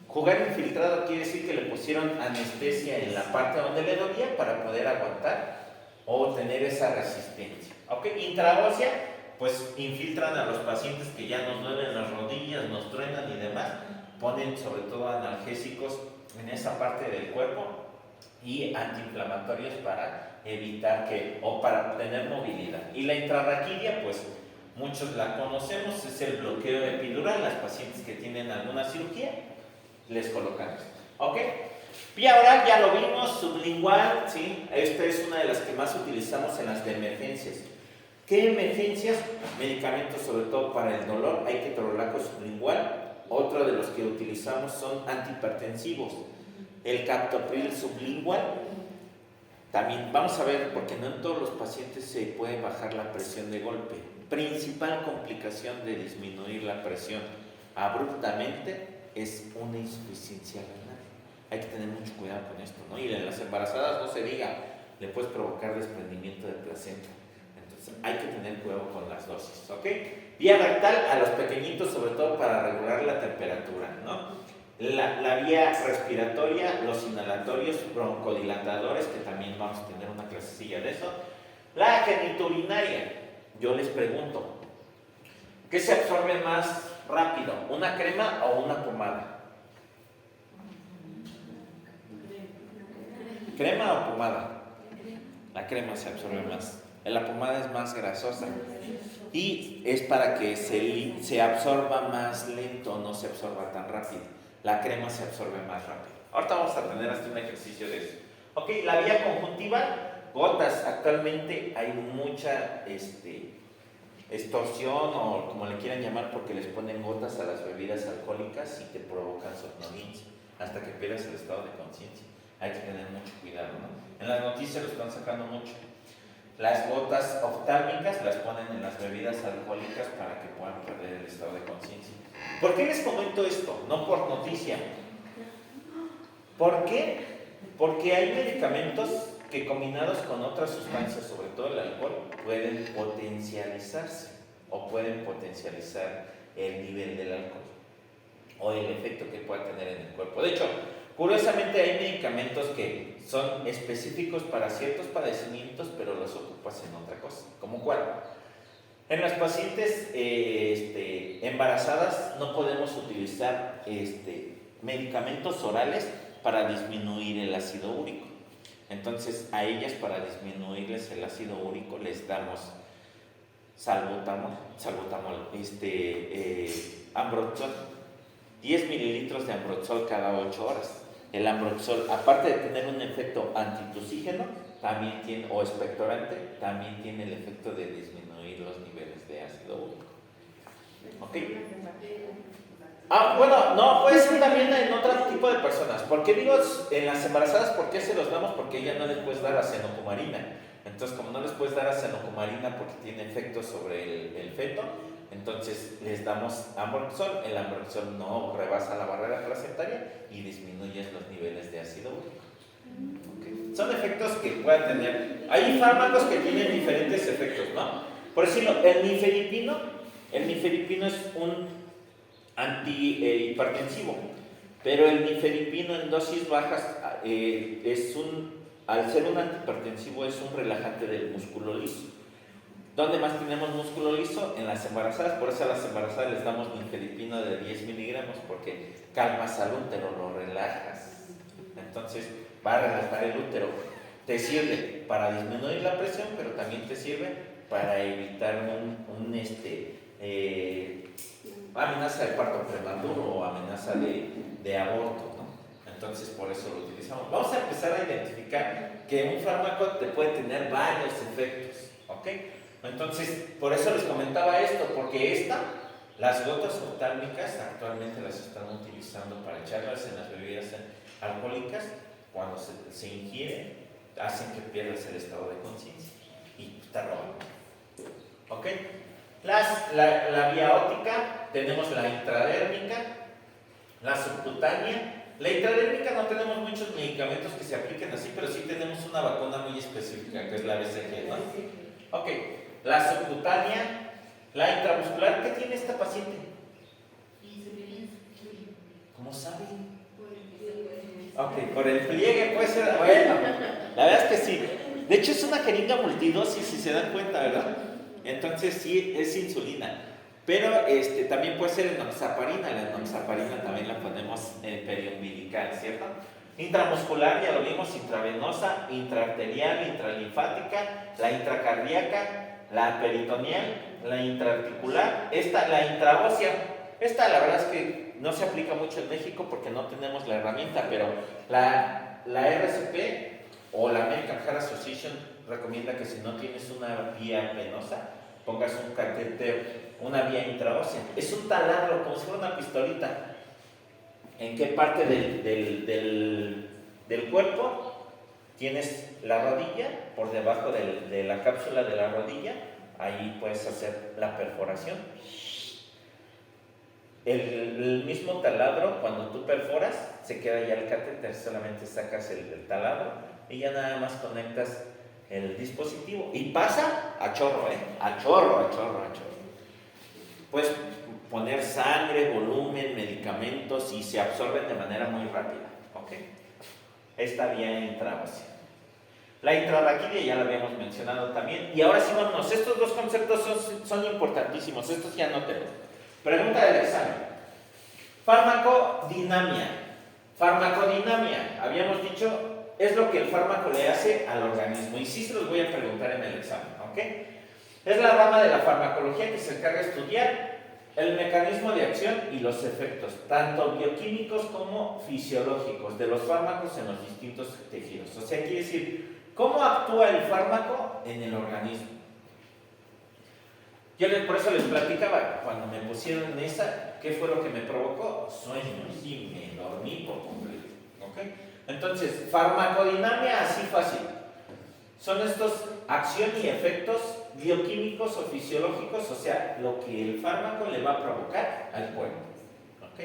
Jugar infiltrado quiere decir que le pusieron anestesia en la parte donde le dolía para poder aguantar o tener esa resistencia. ¿Ok? Intraósea, pues infiltran a los pacientes que ya nos duelen las rodillas, nos truenan y demás, ponen sobre todo analgésicos en esa parte del cuerpo y antiinflamatorios para evitar o para tener movilidad. Y la intrarraquídea, pues muchos la conocemos, es el bloqueo epidural. Las pacientes que tienen alguna cirugía les colocan esto. ¿Ok? Vía oral ya lo vimos, sublingual, ¿sí? Esta es una de las que más utilizamos en las de emergencias. ¿Qué emergencias? Medicamentos sobre todo para el dolor, hay ketorolaco sublingual. Otro de los que utilizamos son antihipertensivos. El captopril sublingual. También vamos a ver, porque no en todos los pacientes se puede bajar la presión de golpe. Principal complicación de disminuir la presión abruptamente es una insuficiencia renal. Hay que tener mucho cuidado con esto, ¿no? Y en las embarazadas no se diga, le puedes provocar desprendimiento de placenta. Entonces hay que tener cuidado con las dosis, ¿ok? Vía rectal a los pequeñitos, sobre todo para regular la temperatura, ¿no? La vía respiratoria, los inhalatorios, broncodilatadores, que también vamos a tener una clasecilla de eso. La genitourinaria, yo les pregunto, ¿qué se absorbe más rápido? ¿Una crema o una pomada? ¿Crema o pomada? La crema se absorbe más. La pomada es más grasosa y es para que se absorba más lento, no se absorba tan rápido. La crema se absorbe más rápido. Ahorita vamos a tener hasta un ejercicio de eso. Ok, la vía conjuntiva, gotas. Actualmente hay mucha extorsión o como le quieran llamar, porque les ponen gotas a las bebidas alcohólicas y te provocan somnolencia hasta que pierdas el estado de conciencia. Hay que tener mucho cuidado, ¿no? En las noticias lo están sacando mucho. Las gotas oftálmicas las ponen en las bebidas alcohólicas para que puedan perder el estado de conciencia. ¿Por qué les comento esto? No por noticia. ¿Por qué? Porque hay medicamentos que combinados con otras sustancias, sobre todo el alcohol, pueden potencializarse o pueden potencializar el nivel del alcohol o el efecto que pueda tener en el cuerpo. De hecho, curiosamente hay medicamentos que son específicos para ciertos padecimientos, pero los ocupas en otra cosa. ¿Cómo cuál? En las pacientes embarazadas no podemos utilizar medicamentos orales para disminuir el ácido úrico. Entonces, a ellas, para disminuirles el ácido úrico, les damos salbutamol, ambroxol, 10 mililitros de ambroxol cada 8 horas. El ambroxol, aparte de tener un efecto antitusígeno, también tiene, o expectorante, también tiene el efecto de disminuir los niveles de ácido úrico. ¿Ok? Bueno, no, puede ser también en otro tipo de personas. ¿Por qué digo en las embarazadas? ¿Por qué se los damos? Porque ella no les puedes dar acenocumarina. Entonces, como no les puedes dar acenocumarina porque tiene efectos sobre el feto, entonces les damos ambroxol. El ambroxol no rebasa la barrera placentaria y disminuye los niveles de ácido úrico. Okay. Son efectos que pueden tener. Hay fármacos que tienen diferentes efectos, ¿no? Por decirlo, el nifedipino es un antihipertensivo, pero el nifedipino en dosis bajas al ser un antihipertensivo es un relajante del músculo liso. ¿Dónde más tenemos músculo liso? En las embarazadas. Por eso a las embarazadas les damos nifedipino de 10 miligramos, porque calmas al útero, lo relajas. Entonces va a relajar el útero. Te sirve para disminuir la presión, pero también te sirve para evitar amenaza de parto prematuro o amenaza de aborto, ¿no? Entonces por eso lo utilizamos. Vamos a empezar a identificar que un fármaco te puede tener varios efectos, ¿ok? Entonces por eso les comentaba esto, porque las gotas oftálmicas actualmente las están utilizando para echarlas en las bebidas alcohólicas. Cuando se ingiere, hacen que pierdas el estado de conciencia y te roban, ¿ok? La vía óptica, tenemos la intradérmica, la subcutánea. La intradérmica no tenemos muchos medicamentos que se apliquen así, pero sí tenemos una vacuna muy específica, que es la BCG, ¿no? Ok, la subcutánea, la intramuscular. ¿Qué tiene esta paciente? ¿Cómo sabe? Ok, por el pliegue puede ser. Bueno, la verdad es que sí. De hecho es una jeringa multidosis, si se dan cuenta, ¿verdad? Entonces sí es insulina, pero también puede ser enoxaparina. La enoxaparina también la ponemos en periumbilical, ¿cierto? Intramuscular, ya lo vimos, intravenosa, intraarterial, intralinfática, la intracardíaca, la peritoneal, la intraarticular, la intraósea. Esta la verdad es que no se aplica mucho en México porque no tenemos la herramienta, pero la RCP o la American Heart Association recomienda que si no tienes una vía venosa, pongas un catéter, una vía intraósea. Es un taladro, como si fuera una pistolita. ¿En qué parte del cuerpo tienes la rodilla? Por debajo de la cápsula de la rodilla, ahí puedes hacer la perforación. El mismo taladro, cuando tú perforas, se queda ya el catéter, solamente sacas el taladro y ya nada más conectas el dispositivo y pasa a chorro, a chorro. Puedes poner sangre, volumen, medicamentos y se absorben de manera muy rápida, ¿ok? Esta vía intravenosa. La intrarraquídea ya la habíamos mencionado también. Y ahora sí, vámonos, estos dos conceptos son importantísimos, estos ya no tenemos. Pregunta del examen. Farmacodinamia. Farmacodinamia, habíamos dicho, es lo que el fármaco le hace al organismo. Y sí se los voy a preguntar en el examen, ¿ok? Es la rama de la farmacología que se encarga de estudiar el mecanismo de acción y los efectos, tanto bioquímicos como fisiológicos, de los fármacos en los distintos tejidos. O sea, quiere decir, ¿cómo actúa el fármaco en el organismo? Yo por eso les platicaba, cuando me pusieron en esa, ¿qué fue lo que me provocó? Sueño, y me dormí por completo, ¿ok? Entonces, farmacodinamia así fácil. Son estos acción y efectos bioquímicos o fisiológicos, o sea, lo que el fármaco le va a provocar al cuerpo, ¿ok?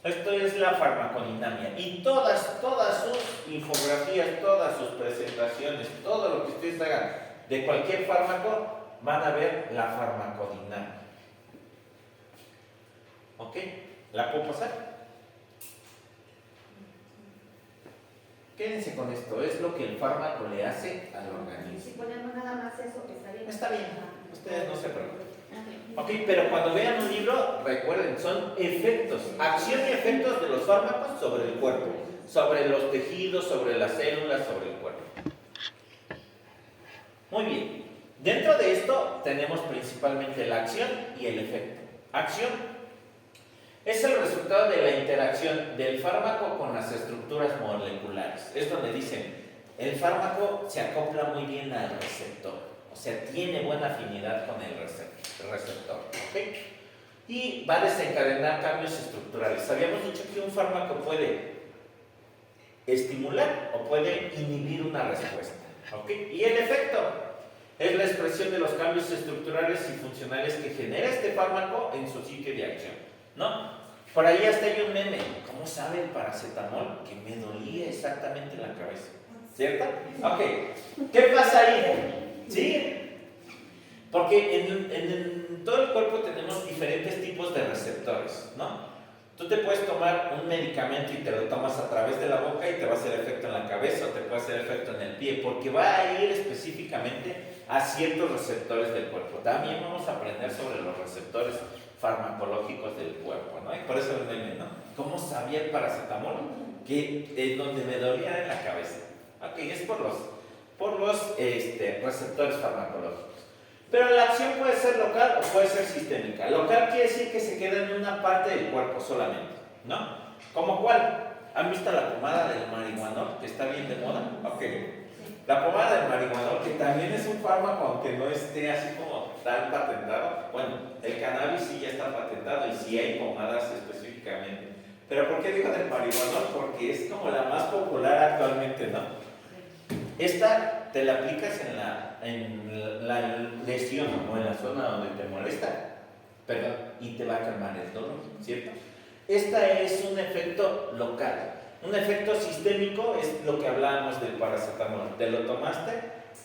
Esto es la farmacodinamia. Y todas sus infografías, todas sus presentaciones, todo lo que ustedes hagan de cualquier fármaco, van a ver la farmacodinamia. ¿Ok? ¿La puedo pasar? Quédense con esto, es lo que el fármaco le hace al organismo.
Si ponemos nada más eso, está bien.
Está bien. ustedes no se preocupen. Ok, pero cuando vean un libro, recuerden, son efectos, acción y efectos de los fármacos sobre el cuerpo, sobre los tejidos, sobre las células, sobre el cuerpo. Muy bien, dentro de esto tenemos principalmente la acción y el efecto. Acción es el resultado de la interacción del fármaco con las estructuras moleculares. Es donde dicen, el fármaco se acopla muy bien al receptor. O sea, tiene buena afinidad con el receptor, ¿ok? Y va a desencadenar cambios estructurales. Habíamos dicho que un fármaco puede estimular o puede inhibir una respuesta, ¿ok? Y el efecto es la expresión de los cambios estructurales y funcionales que genera este fármaco en su sitio de acción, ¿no? Por ahí hasta hay un meme. ¿Cómo sabe el paracetamol que me dolía exactamente la cabeza? ¿Cierto? Ok. ¿Qué pasa ahí? ¿Sí? Porque en todo el cuerpo tenemos diferentes tipos de receptores, ¿no? Tú te puedes tomar un medicamento y te lo tomas a través de la boca y te va a hacer efecto en la cabeza o te puede hacer efecto en el pie, porque va a ir específicamente a ciertos receptores del cuerpo. También vamos a aprender sobre los receptores farmacológicos del cuerpo, ¿no? Y por eso el meme, ¿no? ¿Cómo sabía el paracetamol que donde me dolía era en la cabeza? Ok, es por los receptores farmacológicos. Pero la acción puede ser local o puede ser sistémica. Local quiere decir que se queda en una parte del cuerpo solamente, ¿no? ¿Cómo cuál? ¿Han visto la pomada del marihuanol que está bien de moda? Ok. La pomada del marihuanol, que también es un fármaco, aunque no esté así como tan patentado. Bueno, el cannabis sí ya está patentado y sí hay pomadas específicamente. Pero ¿por qué digo del marihuanol? Porque es como la más popular actualmente, ¿no? Esta te la aplicas en la lesión o en la zona donde te molesta, perdón, y te va a calmar el dolor, ¿cierto? Esta es un efecto local. Un efecto sistémico es lo que hablábamos del paracetamol. Te lo tomaste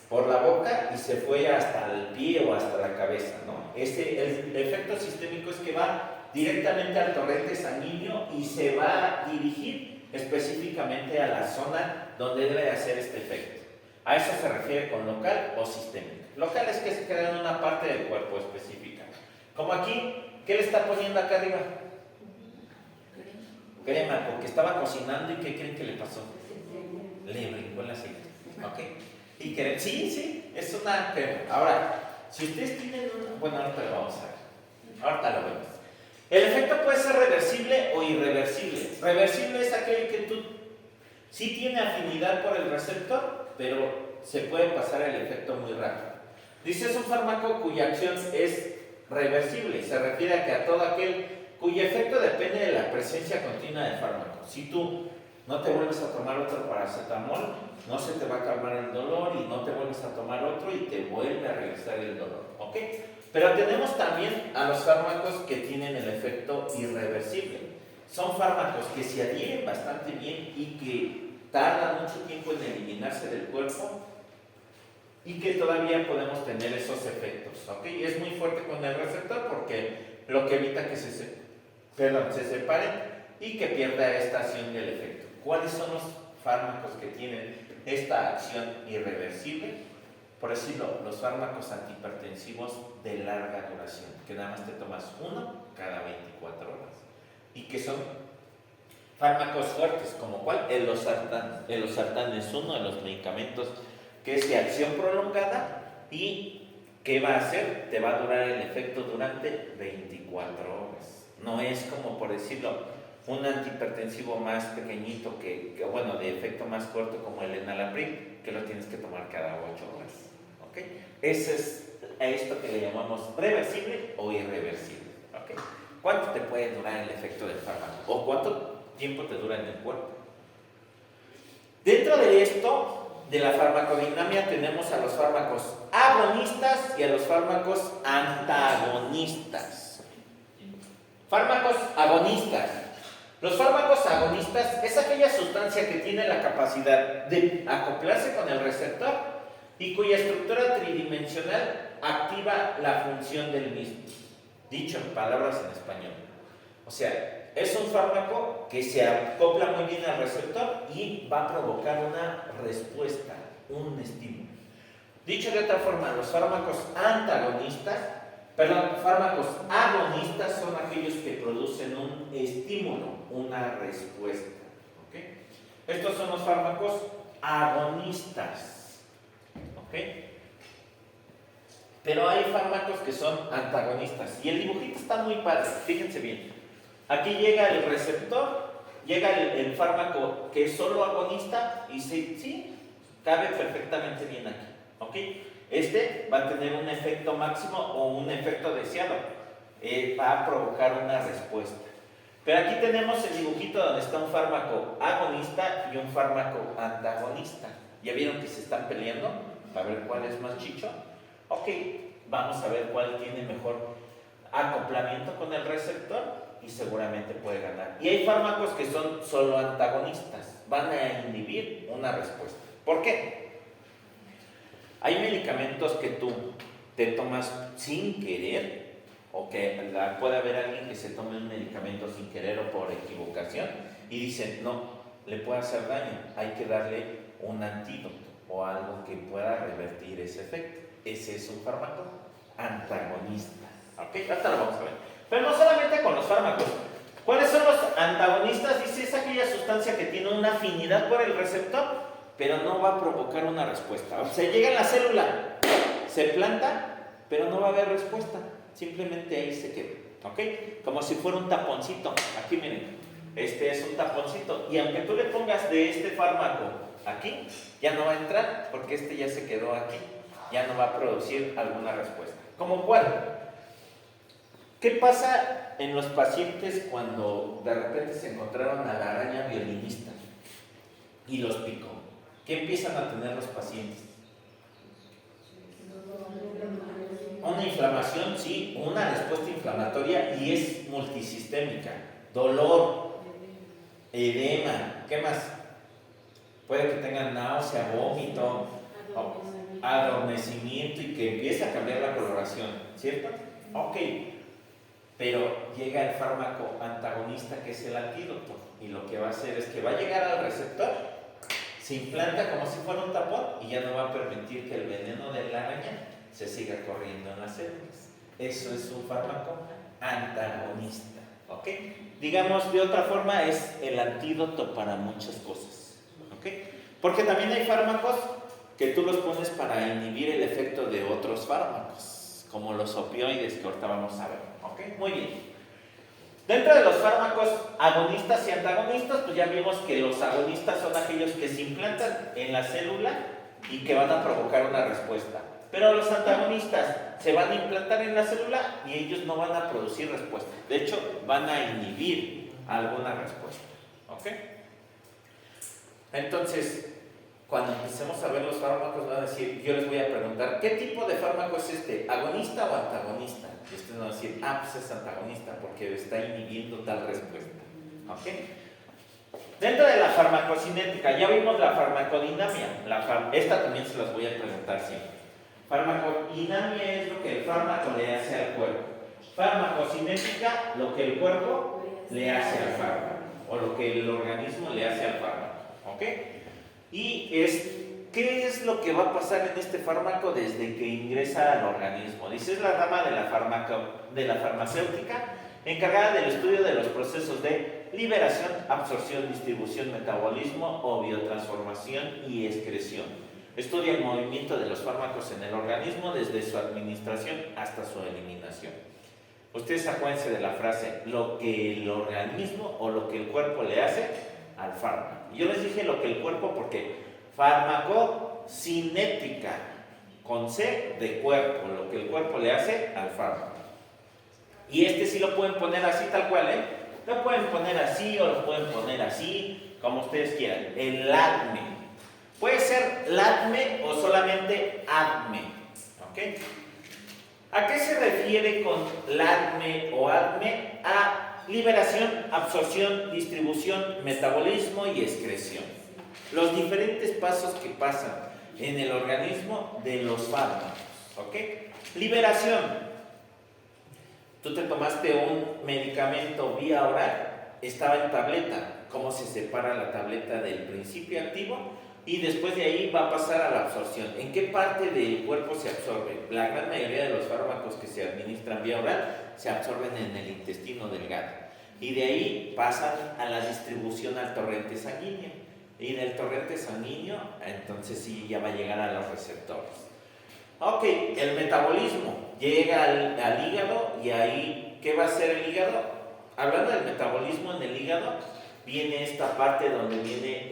por la boca y se fue hasta el pie o hasta la cabeza, ¿no? El efecto sistémico es que va directamente al torrente sanguíneo y se va a dirigir específicamente a la zona donde debe hacer este efecto. A eso se refiere con local o sistémico. Local es que se queda en una parte del cuerpo específica. Como aquí, ¿qué le está poniendo acá arriba? Crema, porque estaba cocinando y ¿qué creen que le pasó? Le brincó el aceite. ¿Ok? Y sí, es una crema. Ahora, si ustedes tienen una... Bueno, ahorita lo vamos a ver. Ahorita lo vemos. El efecto puede ser reversible o irreversible. Reversible es aquel que tú sí tiene afinidad por el receptor, pero se puede pasar el efecto muy rápido. Dice, es un fármaco cuya acción es reversible. Se refiere a que a todo aquel cuyo efecto depende de la presencia continua del fármaco. Si tú no te vuelves a tomar otro paracetamol, no se te va a calmar el dolor y no te vuelves a tomar otro y te vuelve a regresar el dolor. ¿Ok? Pero tenemos también a los fármacos que tienen el efecto irreversible. Son fármacos que se adhieren bastante bien y que tardan mucho tiempo en eliminarse del cuerpo y que todavía podemos tener esos efectos. ¿Ok? Y es muy fuerte con el receptor porque lo que evita que se separen y que pierda esta acción del efecto. ¿Cuáles son los fármacos que tienen esta acción irreversible? Por decirlo, los fármacos antihipertensivos de larga duración, que nada más te tomas uno cada 24 horas y que son fármacos fuertes, como ¿cuál? El losartán. El losartán es uno de los medicamentos que es de acción prolongada y ¿qué va a hacer? Te va a durar el efecto durante 24 horas. No es como, por decirlo, un antihipertensivo más pequeñito bueno, de efecto más corto como el enalapril, que lo tienes que tomar cada 8 horas. ¿Ok? Ese es a esto que le llamamos reversible o irreversible. ¿Ok? ¿Cuánto te puede durar el efecto del fármaco? ¿O cuánto tiempo te dura en el cuerpo? Dentro de esto, de la farmacodinámica, tenemos a los fármacos agonistas y a los fármacos antagonistas. Fármacos agonistas. Los fármacos agonistas es aquella sustancia que tiene la capacidad de acoplarse con el receptor y cuya estructura tridimensional activa la función del mismo. Dicho en palabras en español. O sea, es un fármaco que se acopla muy bien al receptor y va a provocar una respuesta, un estímulo. Dicho de otra forma, los fármacos fármacos agonistas son aquellos que producen un estímulo, una respuesta. ¿Ok? Estos son los fármacos agonistas. ¿Ok? Pero hay fármacos que son antagonistas. Y el dibujito está muy padre, fíjense bien. Aquí llega el receptor, llega el fármaco que es solo agonista y sí, cabe perfectamente bien aquí. ¿Ok? Este va a tener un efecto máximo o un efecto deseado. Va a provocar una respuesta. Pero aquí tenemos el dibujito donde está un fármaco agonista y un fármaco antagonista. ¿Ya vieron que se están peleando para ver cuál es más chicho? Ok, vamos a ver cuál tiene mejor acoplamiento con el receptor y seguramente puede ganar. Y hay fármacos que son solo antagonistas, van a inhibir una respuesta. ¿Por qué? Hay medicamentos que tú te tomas sin querer, o que puede haber alguien que se tome un medicamento sin querer o por equivocación y dicen, no, le puede hacer daño, hay que darle un antídoto o algo que pueda revertir ese efecto. Ese es un fármaco antagonista. ¿Ok? Hasta lo vamos a ver. Pero no solamente con los fármacos. ¿Cuáles son los antagonistas? Dice, es aquella sustancia que tiene una afinidad por el receptor, pero no va a provocar una respuesta. O sea, llega a la célula, se planta, pero no va a haber respuesta. Simplemente ahí se queda. ¿Ok? Como si fuera un taponcito. Aquí miren, este es un taponcito. Y aunque tú le pongas de este fármaco aquí, ya no va a entrar, porque este ya se quedó aquí. Ya no va a producir alguna respuesta. ¿Cómo cuál? ¿Qué pasa en los pacientes cuando de repente se encontraron a la araña violinista y los picó? ¿Qué empiezan a tener los pacientes? Una inflamación, sí, una respuesta inflamatoria y es multisistémica. Dolor, edema, ¿qué más? Puede que tengan náusea, vómito, adormecimiento y que empiece a cambiar la coloración, ¿cierto? Ok, pero llega el fármaco antagonista que es el antídoto y lo que va a hacer es que va a llegar al receptor, se implanta como si fuera un tapón y ya no va a permitir que el veneno de la araña se siga corriendo en las células. Eso es un fármaco antagonista, ¿ok? Digamos de otra forma, es el antídoto para muchas cosas, ¿ok? Porque también hay fármacos que tú los pones para inhibir el efecto de otros fármacos, como los opioides que ahorita vamos a ver, ¿ok? Muy bien. Dentro de los fármacos agonistas y antagonistas, pues ya vimos que los agonistas son aquellos que se implantan en la célula y que van a provocar una respuesta. Pero los antagonistas se van a implantar en la célula y ellos no van a producir respuesta. De hecho, van a inhibir alguna respuesta, ¿ok? Entonces, cuando empecemos a ver los fármacos, van a decir, yo les voy a preguntar, ¿qué tipo de fármaco es este? ¿Agonista o antagonista? Y ustedes van a decir, pues es antagonista porque está inhibiendo tal respuesta. ¿Ok? Dentro de la farmacocinética, ya vimos la farmacodinamia. Esta también se las voy a preguntar siempre. Farmacodinamia es lo que el fármaco le hace al cuerpo. Farmacocinética, lo que el cuerpo le hace al fármaco. O lo que el organismo le hace al fármaco. ¿Ok? Y ¿qué es lo que va a pasar en este fármaco desde que ingresa al organismo? Dice, es la rama de la farmacéutica encargada del estudio de los procesos de liberación, absorción, distribución, metabolismo o biotransformación y excreción. Estudia el movimiento de los fármacos en el organismo desde su administración hasta su eliminación. Ustedes acuérdense de la frase, lo que el organismo o lo que el cuerpo le hace al fármaco. Yo les dije lo que el cuerpo porque farmacocinética, con C de cuerpo, lo que el cuerpo le hace al fármaco. Y este sí lo pueden poner así tal cual, ¿eh? Lo pueden poner así o lo pueden poner así, como ustedes quieran. El LADME. Puede ser LADME o solamente ADME. ¿Ok? ¿A qué se refiere con LADME o ADME? A liberación, absorción, distribución, metabolismo y excreción. Los diferentes pasos que pasan en el organismo de los fármacos. ¿Ok? Liberación. Tú te tomaste un medicamento vía oral, estaba en tableta. ¿Cómo se separa la tableta del principio activo y después de ahí va a pasar a la absorción. ¿En qué parte del cuerpo se absorbe? La gran mayoría de los fármacos que se administran vía oral se absorben en el intestino delgado y de ahí pasan a la distribución al torrente sanguíneo y del torrente sanguíneo entonces sí ya va a llegar a los receptores. Ok, el metabolismo llega al hígado y ahí, ¿qué va a hacer el hígado? Hablando del metabolismo en el hígado, viene esta parte donde viene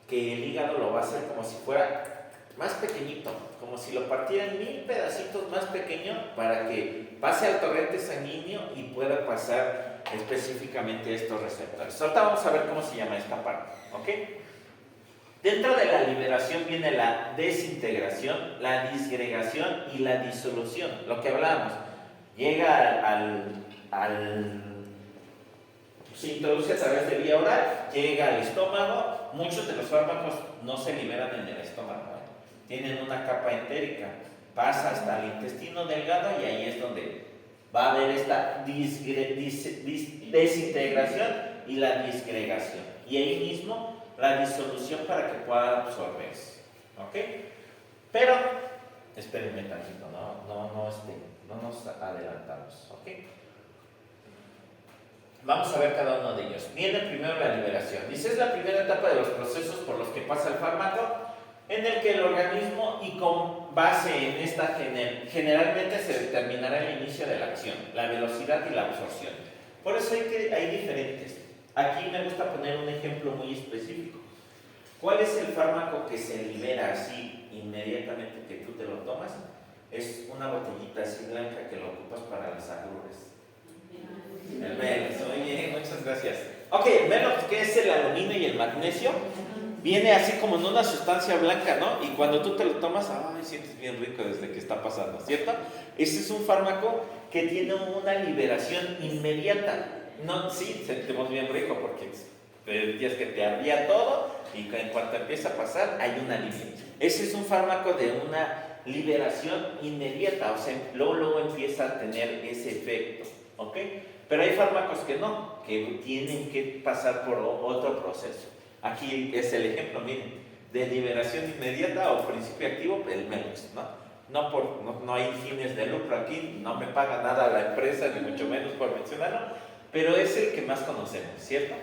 que el hígado lo va a hacer como si fuera más pequeñito, como si lo partiera en 1000 pedacitos más pequeños para que pase al torrente sanguíneo y pueda pasar específicamente a estos receptores. Ahorita vamos a ver cómo se llama esta parte, ¿ok? Dentro de la liberación viene la desintegración, la disgregación y la disolución, lo que hablábamos. Llega se introduce a través de vía oral, llega al estómago. Muchos de los fármacos no se liberan en el estómago, tienen una capa entérica, pasa hasta el intestino delgado y ahí es donde va a haber esta desintegración y la disgregación. Y ahí mismo la disolución para que pueda absorberse. ¿Ok? Pero, espérenme tantito, no nos adelantamos. ¿Ok? Vamos a ver cada uno de ellos. Viene primero la liberación. Dice, es la primera etapa de los procesos por los que pasa el fármaco, en el que el organismo, y con base en esta generalmente se determinará el inicio de la acción, la velocidad y la absorción. Por eso hay diferentes. Aquí me gusta poner un ejemplo muy específico. ¿Cuál es el fármaco que se libera así inmediatamente que tú te lo tomas? Es una botellita así blanca que lo ocupas para las agruras. El Melox, oye, muchas gracias. Ok, el Melox, que es el aluminio y el magnesio, viene así como en una sustancia blanca, ¿no? Y cuando tú te lo tomas, ay, sientes bien rico desde que está pasando, ¿cierto? Ese es un fármaco que tiene una liberación inmediata. No, sí, sentimos bien rico porque días que te ardía todo y en cuanto empieza a pasar hay una alivio. Ese es un fármaco de una liberación inmediata, o sea, luego empieza a tener ese efecto, ¿ok? Pero hay fármacos que no, que tienen que pasar por otro proceso. Aquí es el ejemplo, miren, de liberación inmediata o principio activo, el Melox, ¿no? No hay fines de lucro aquí, no me paga nada la empresa, ni mucho menos por mencionarlo, pero es el que más conocemos, ¿cierto?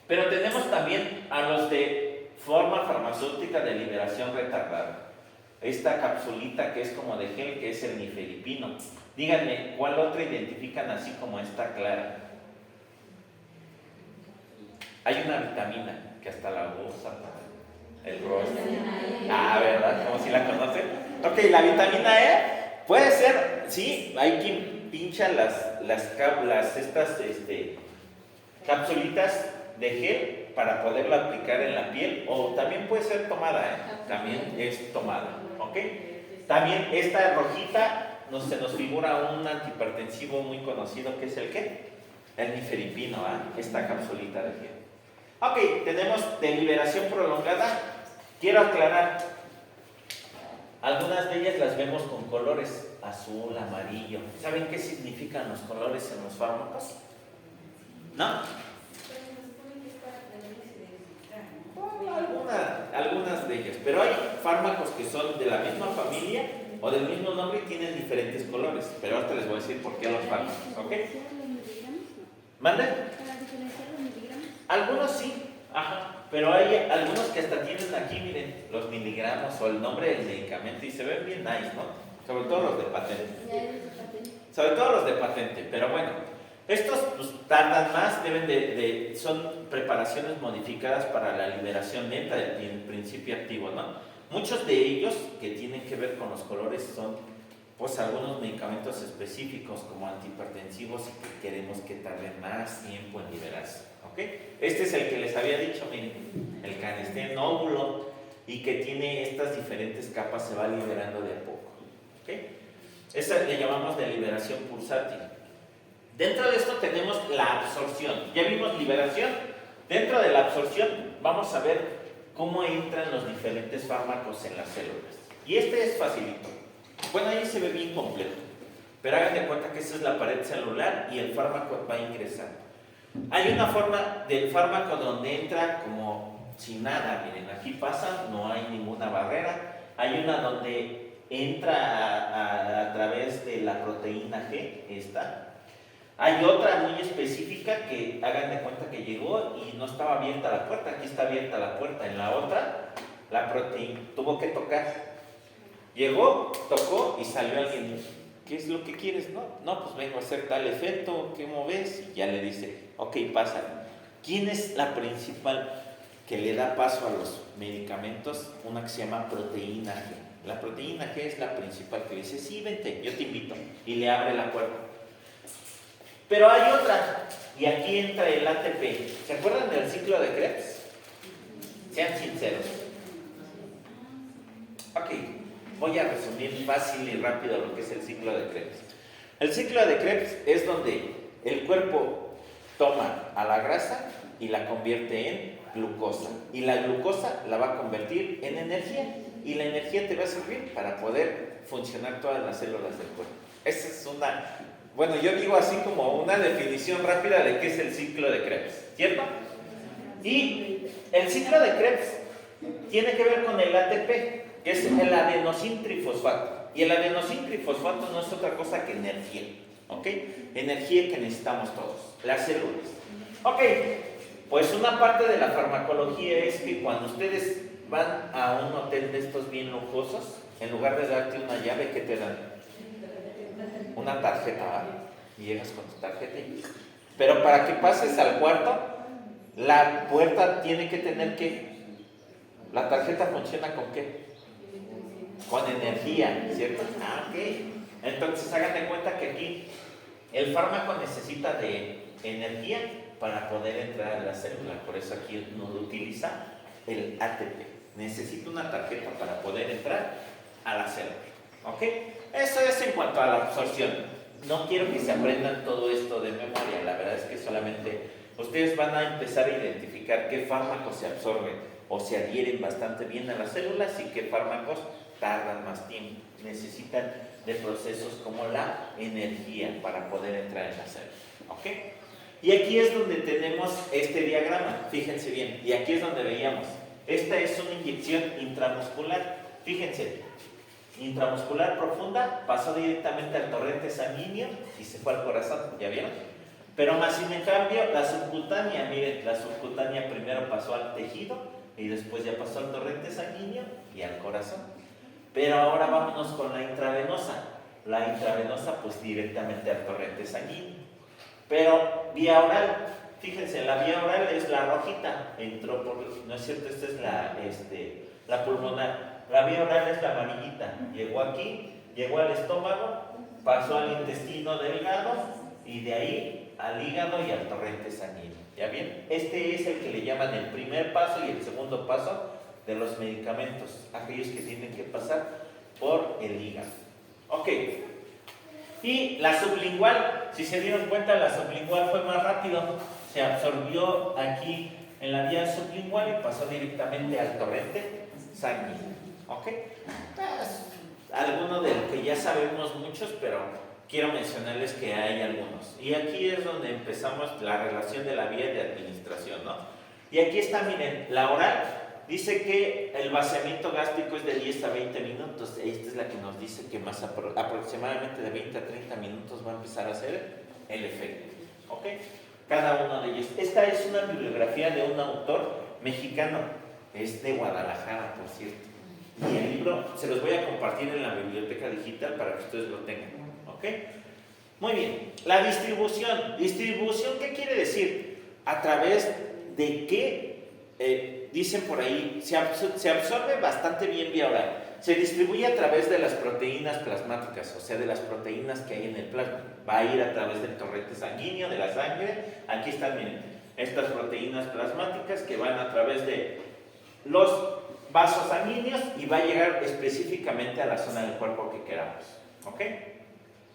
Pero tenemos también a los de forma farmacéutica de liberación retardada. Esta capsulita que es como de gel, que es el nifedipino. Díganme, ¿cuál otra identifican así como esta clara? Hay una vitamina que hasta la usa para el rostro. Ah, ¿verdad? ¿Cómo si la conocen? Ok, la vitamina E puede ser, sí, hay quien pincha estas capsulitas de gel para poderla aplicar en la piel, o también puede ser tomada, también es tomada, ¿ok? También esta rojita se nos figura un antihipertensivo muy conocido, que es el ¿qué? El nifedipino, esta capsulita de gel. Ok, tenemos de liberación prolongada. Quiero aclarar, algunas de ellas las vemos con colores azul, amarillo. ¿Saben qué significan los colores en los fármacos? ¿No? Algunas de ellas, pero hay fármacos que son de la misma familia o del mismo nombre y tienen diferentes colores, pero ahorita les voy a decir por qué los fármacos, ¿ok? ¿Mande? Algunos sí, pero hay algunos que hasta tienen aquí, miren, los miligramos o el nombre del medicamento y se ven bien nice, ¿no? Sobre todo los de patente. Pero bueno, estos pues, tardan más, son preparaciones modificadas para la liberación lenta del principio activo, ¿no? Muchos de ellos que tienen que ver con los colores son pues algunos medicamentos específicos como antihipertensivos y que queremos que tarden más tiempo en liberarse, ¿ok? Este es el que les había dicho, miren, el Canesten óvulo, y que tiene estas diferentes capas, se va liberando de a poco, ¿ok? Esa le llamamos de liberación pulsátil. Dentro de esto tenemos la absorción. Ya vimos liberación. Dentro de la absorción vamos a ver cómo entran los diferentes fármacos en las células. Y este es facilito. Bueno, ahí se ve bien complejo. Pero hagan de cuenta que esa es la pared celular y el fármaco va ingresando. Hay una forma del fármaco donde entra como sin nada, miren, aquí pasa, no hay ninguna barrera. Hay una donde entra a través de la proteína G, esta. Hay otra muy específica que hagan de cuenta que llegó y no estaba abierta la puerta, aquí está abierta la puerta. En la otra, la proteína tuvo que tocar. Llegó, tocó y salió alguien. ¿Qué es lo que quieres? No, pues vengo a hacer tal efecto, ¿cómo ves? Y ya le dice, ok, pasa. ¿Quién es la principal que le da paso a los medicamentos? Una que se llama proteína G. La proteína G es la principal que le dice, sí, vente, yo te invito. Y le abre la puerta. Pero hay otra, y aquí entra el ATP. ¿Se acuerdan del ciclo de Krebs? Sean sinceros. Ok, voy a resumir fácil y rápido lo que es el ciclo de Krebs. El ciclo de Krebs es donde el cuerpo toma a la grasa y la convierte en glucosa. Y la glucosa la va a convertir en energía. Y la energía te va a servir para poder funcionar todas las células del cuerpo. Esa es bueno, yo digo así como una definición rápida de qué es el ciclo de Krebs, ¿cierto? Y el ciclo de Krebs tiene que ver con el ATP, que es el adenosintrifosfato. Y el adenosintrifosfato no es otra cosa que energía, ¿ok? Energía que necesitamos todos, las células. Ok, pues una parte de la farmacología es que cuando ustedes van a un hotel de estos bien lujosos, en lugar de darte una llave, ¿qué te dan? Una tarjeta, ¿vale? Y llegas con tu tarjeta. Pero para que pases al cuarto, la puerta tiene que tener ¿qué? La tarjeta funciona ¿con qué? Con energía, ¿cierto? Ok. Entonces hagan de cuenta que aquí el fármaco necesita de energía para poder entrar a la célula. Por eso aquí nos utiliza el ATP. Necesita una tarjeta para poder entrar a la célula. ¿Ok? Eso es en cuanto a la absorción. No quiero que se aprendan todo esto de memoria. La verdad es que solamente ustedes van a empezar a identificar qué fármacos se absorben o se adhieren bastante bien a las células y qué fármacos tardan más tiempo. Necesitan de procesos como la energía para poder entrar en la célula. ¿Ok? Y aquí es donde tenemos este diagrama. Fíjense bien. Y aquí es donde veíamos. Esta es una inyección intramuscular. Fíjense. Intramuscular profunda, pasó directamente al torrente sanguíneo y se fue al corazón, ¿ya vieron? Pero más sin en cambio, la subcutánea, miren, la subcutánea primero pasó al tejido y después ya pasó al torrente sanguíneo y al corazón. Pero ahora vámonos con la intravenosa. La intravenosa pues directamente al torrente sanguíneo. Pero vía oral, fíjense, la vía oral es la rojita, entró por, ¿no es cierto? Esta es la pulmonar. La vía oral es la amarillita, llegó aquí, llegó al estómago, pasó al intestino delgado y de ahí al hígado y al torrente sanguíneo. ¿Ya bien? Este es el que le llaman el primer paso y el segundo paso de los medicamentos, aquellos que tienen que pasar por el hígado. Ok. Y la sublingual, si se dieron cuenta, la sublingual fue más rápido, se absorbió aquí en la vía sublingual y pasó directamente al torrente sanguíneo. ¿Ok? Pues, algunos de los que ya sabemos muchos, pero quiero mencionarles que hay algunos. Y aquí es donde empezamos la relación de la vía de administración, ¿no? Y aquí está, miren, la oral dice que el vaciamiento gástrico es de 10 a 20 minutos. Esta es la que nos dice que más aproximadamente de 20 a 30 minutos va a empezar a hacer el efecto. ¿Ok? Cada uno de ellos. Esta es una bibliografía de un autor mexicano. Es de Guadalajara, por cierto. Y el libro se los voy a compartir en la biblioteca digital para que ustedes lo tengan. ¿Ok? Muy bien. La distribución. ¿Distribución qué quiere decir? A través de qué, dicen por ahí, se absorbe bastante bien vía oral. Se distribuye a través de las proteínas plasmáticas, o sea, de las proteínas que hay en el plasma. Va a ir a través del torrente sanguíneo, de la sangre. Aquí están, miren, estas proteínas plasmáticas que van a través de los vasos sanguíneos y va a llegar específicamente a la zona del cuerpo que queramos. ¿Ok?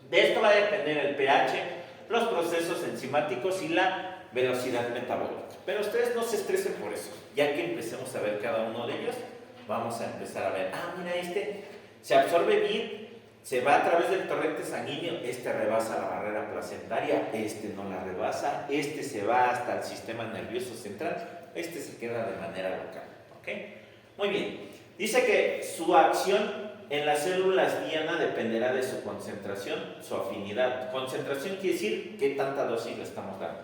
De esto va a depender el pH, los procesos enzimáticos y la velocidad metabólica. Pero ustedes no se estresen por eso. Ya que empecemos a ver cada uno de ellos, vamos a empezar a ver, mira, este se absorbe bien, se va a través del torrente sanguíneo, este rebasa la barrera placentaria, este no la rebasa, este se va hasta el sistema nervioso central. este se queda de manera local. ¿Ok? Muy bien. Dice que su acción en las células diana dependerá de su concentración, su afinidad. Concentración quiere decir qué tanta dosis le estamos dando.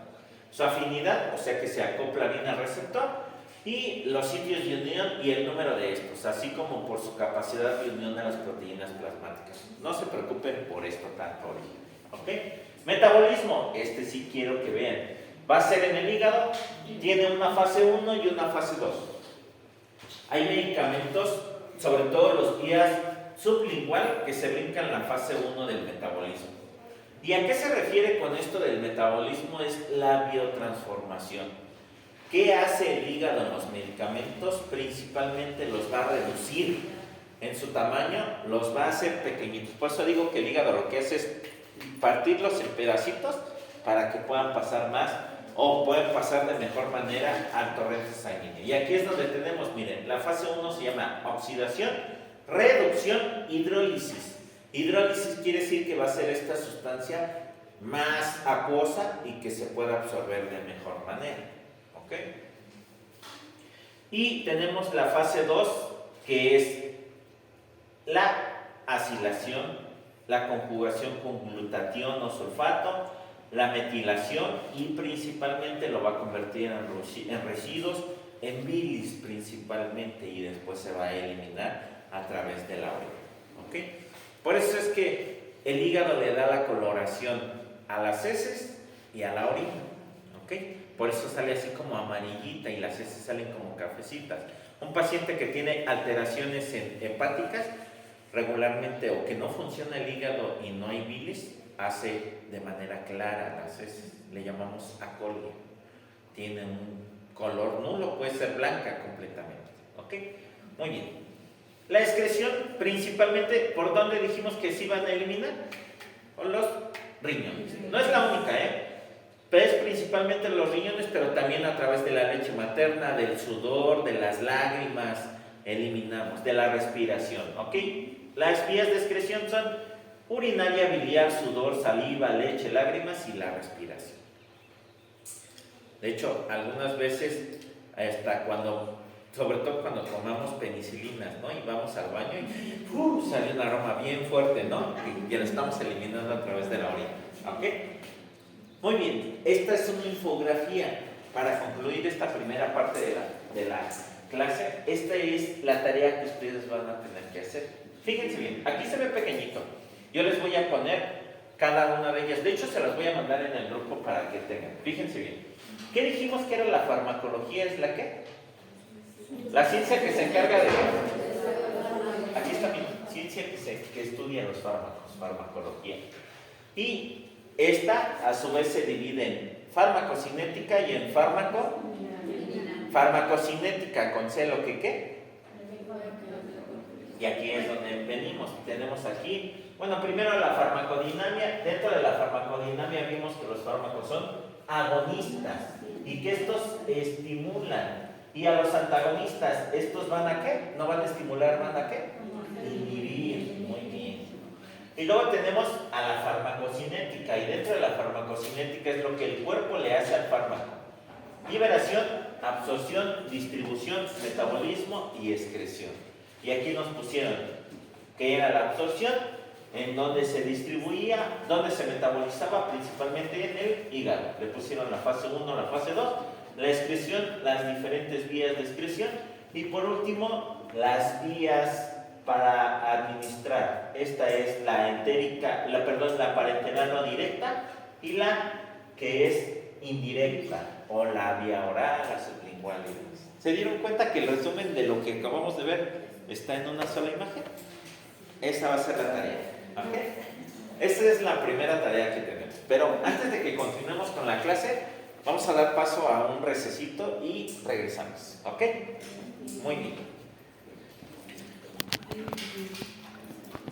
Su afinidad, o sea que se acopla bien al receptor, y los sitios de unión y el número de estos, así como por su capacidad de unión a las proteínas plasmáticas. No se preocupen por esto tanto hoy. ¿Ok? Metabolismo, este sí quiero que vean. Va a ser en el hígado, tiene una fase 1 y una fase 2. Hay medicamentos, sobre todo los vías sublingual, que se brincan la fase 1 del metabolismo. ¿Y a qué se refiere con esto del metabolismo? Es la biotransformación. ¿Qué hace el hígado en los medicamentos? Principalmente los va a reducir en su tamaño, los va a hacer pequeñitos. Por eso digo que el hígado lo que hace es partirlos en pedacitos para que puedan pasar más o pueden pasar de mejor manera al torrente sanguíneo. Y aquí es donde tenemos, miren, la fase 1 se llama oxidación, reducción, hidrólisis. Hidrólisis quiere decir que va a ser esta sustancia más acuosa y que se pueda absorber de mejor manera. ¿Ok? Y tenemos la fase 2, que es la acilación, la conjugación con glutatión o sulfato, la metilación, y principalmente lo va a convertir en residuos, en bilis principalmente, y después se va a eliminar a través de la orina. ¿Ok? Por eso es que el hígado le da la coloración a las heces y a la orina. ¿Ok? Por eso sale así como amarillita y las heces salen como cafecitas. Un paciente que tiene alteraciones hepáticas regularmente, o que no funciona el hígado y no hay bilis, hace de manera clara las heces. Le llamamos acolia. Tiene un color nulo, puede ser blanca completamente. ¿Ok? Muy bien. La excreción, principalmente, ¿por dónde dijimos que se iban a eliminar? Con los riñones. No es la única, pero es principalmente los riñones, pero también a través de la leche materna, del sudor, de las lágrimas, eliminamos, de la respiración. ¿Ok? Las vías de excreción son urinaria, biliar, sudor, saliva, leche, lágrimas y la respiración. De hecho, algunas veces, hasta cuando, sobre todo cuando tomamos penicilinas, ¿no? Y vamos al baño y sale un aroma bien fuerte, ¿no? Y lo estamos eliminando a través de la orina. ¿Ok? Muy bien, esta es una infografía para concluir esta primera parte de la clase. Esta es la tarea que ustedes van a tener que hacer. Fíjense bien, aquí se ve pequeñito. Yo les voy a poner cada una de ellas. De hecho, se las voy a mandar en el grupo para que tengan. Fíjense bien. ¿Qué dijimos que era la farmacología? ¿Es la qué? La ciencia que se encarga de... Aquí está mi ciencia que estudia los fármacos, farmacología. Y esta, a su vez, se divide en farmacocinética y en farmacocinética con C, lo que qué. Y aquí es donde venimos. Tenemos aquí, bueno, primero la farmacodinamia. Dentro de la farmacodinamia vimos que los fármacos son agonistas y que estos estimulan. Y a los antagonistas, ¿estos van a qué? ¿No van a estimular, van a qué? Inhibir. Muy bien. Y luego tenemos a la farmacocinética, y dentro de la farmacocinética es lo que el cuerpo le hace al fármaco. Liberación, absorción, distribución, metabolismo y excreción. Y aquí nos pusieron que era la absorción, en donde se distribuía, donde se metabolizaba principalmente en el hígado. Le pusieron la fase 1, la fase 2, la excreción, las diferentes vías de excreción, y por último, las vías para administrar. Esta es la entérica, la parenteral no directa, y la que es indirecta, o la vía oral, la sublingual. ¿Se dieron cuenta que el resumen de lo que acabamos de ver está en una sola imagen? Esa va a ser la tarea. ¿Ok? Esa es la primera tarea que tenemos. Pero antes de que continuemos con la clase, vamos a dar paso a un recesito y regresamos. ¿Ok? Muy bien.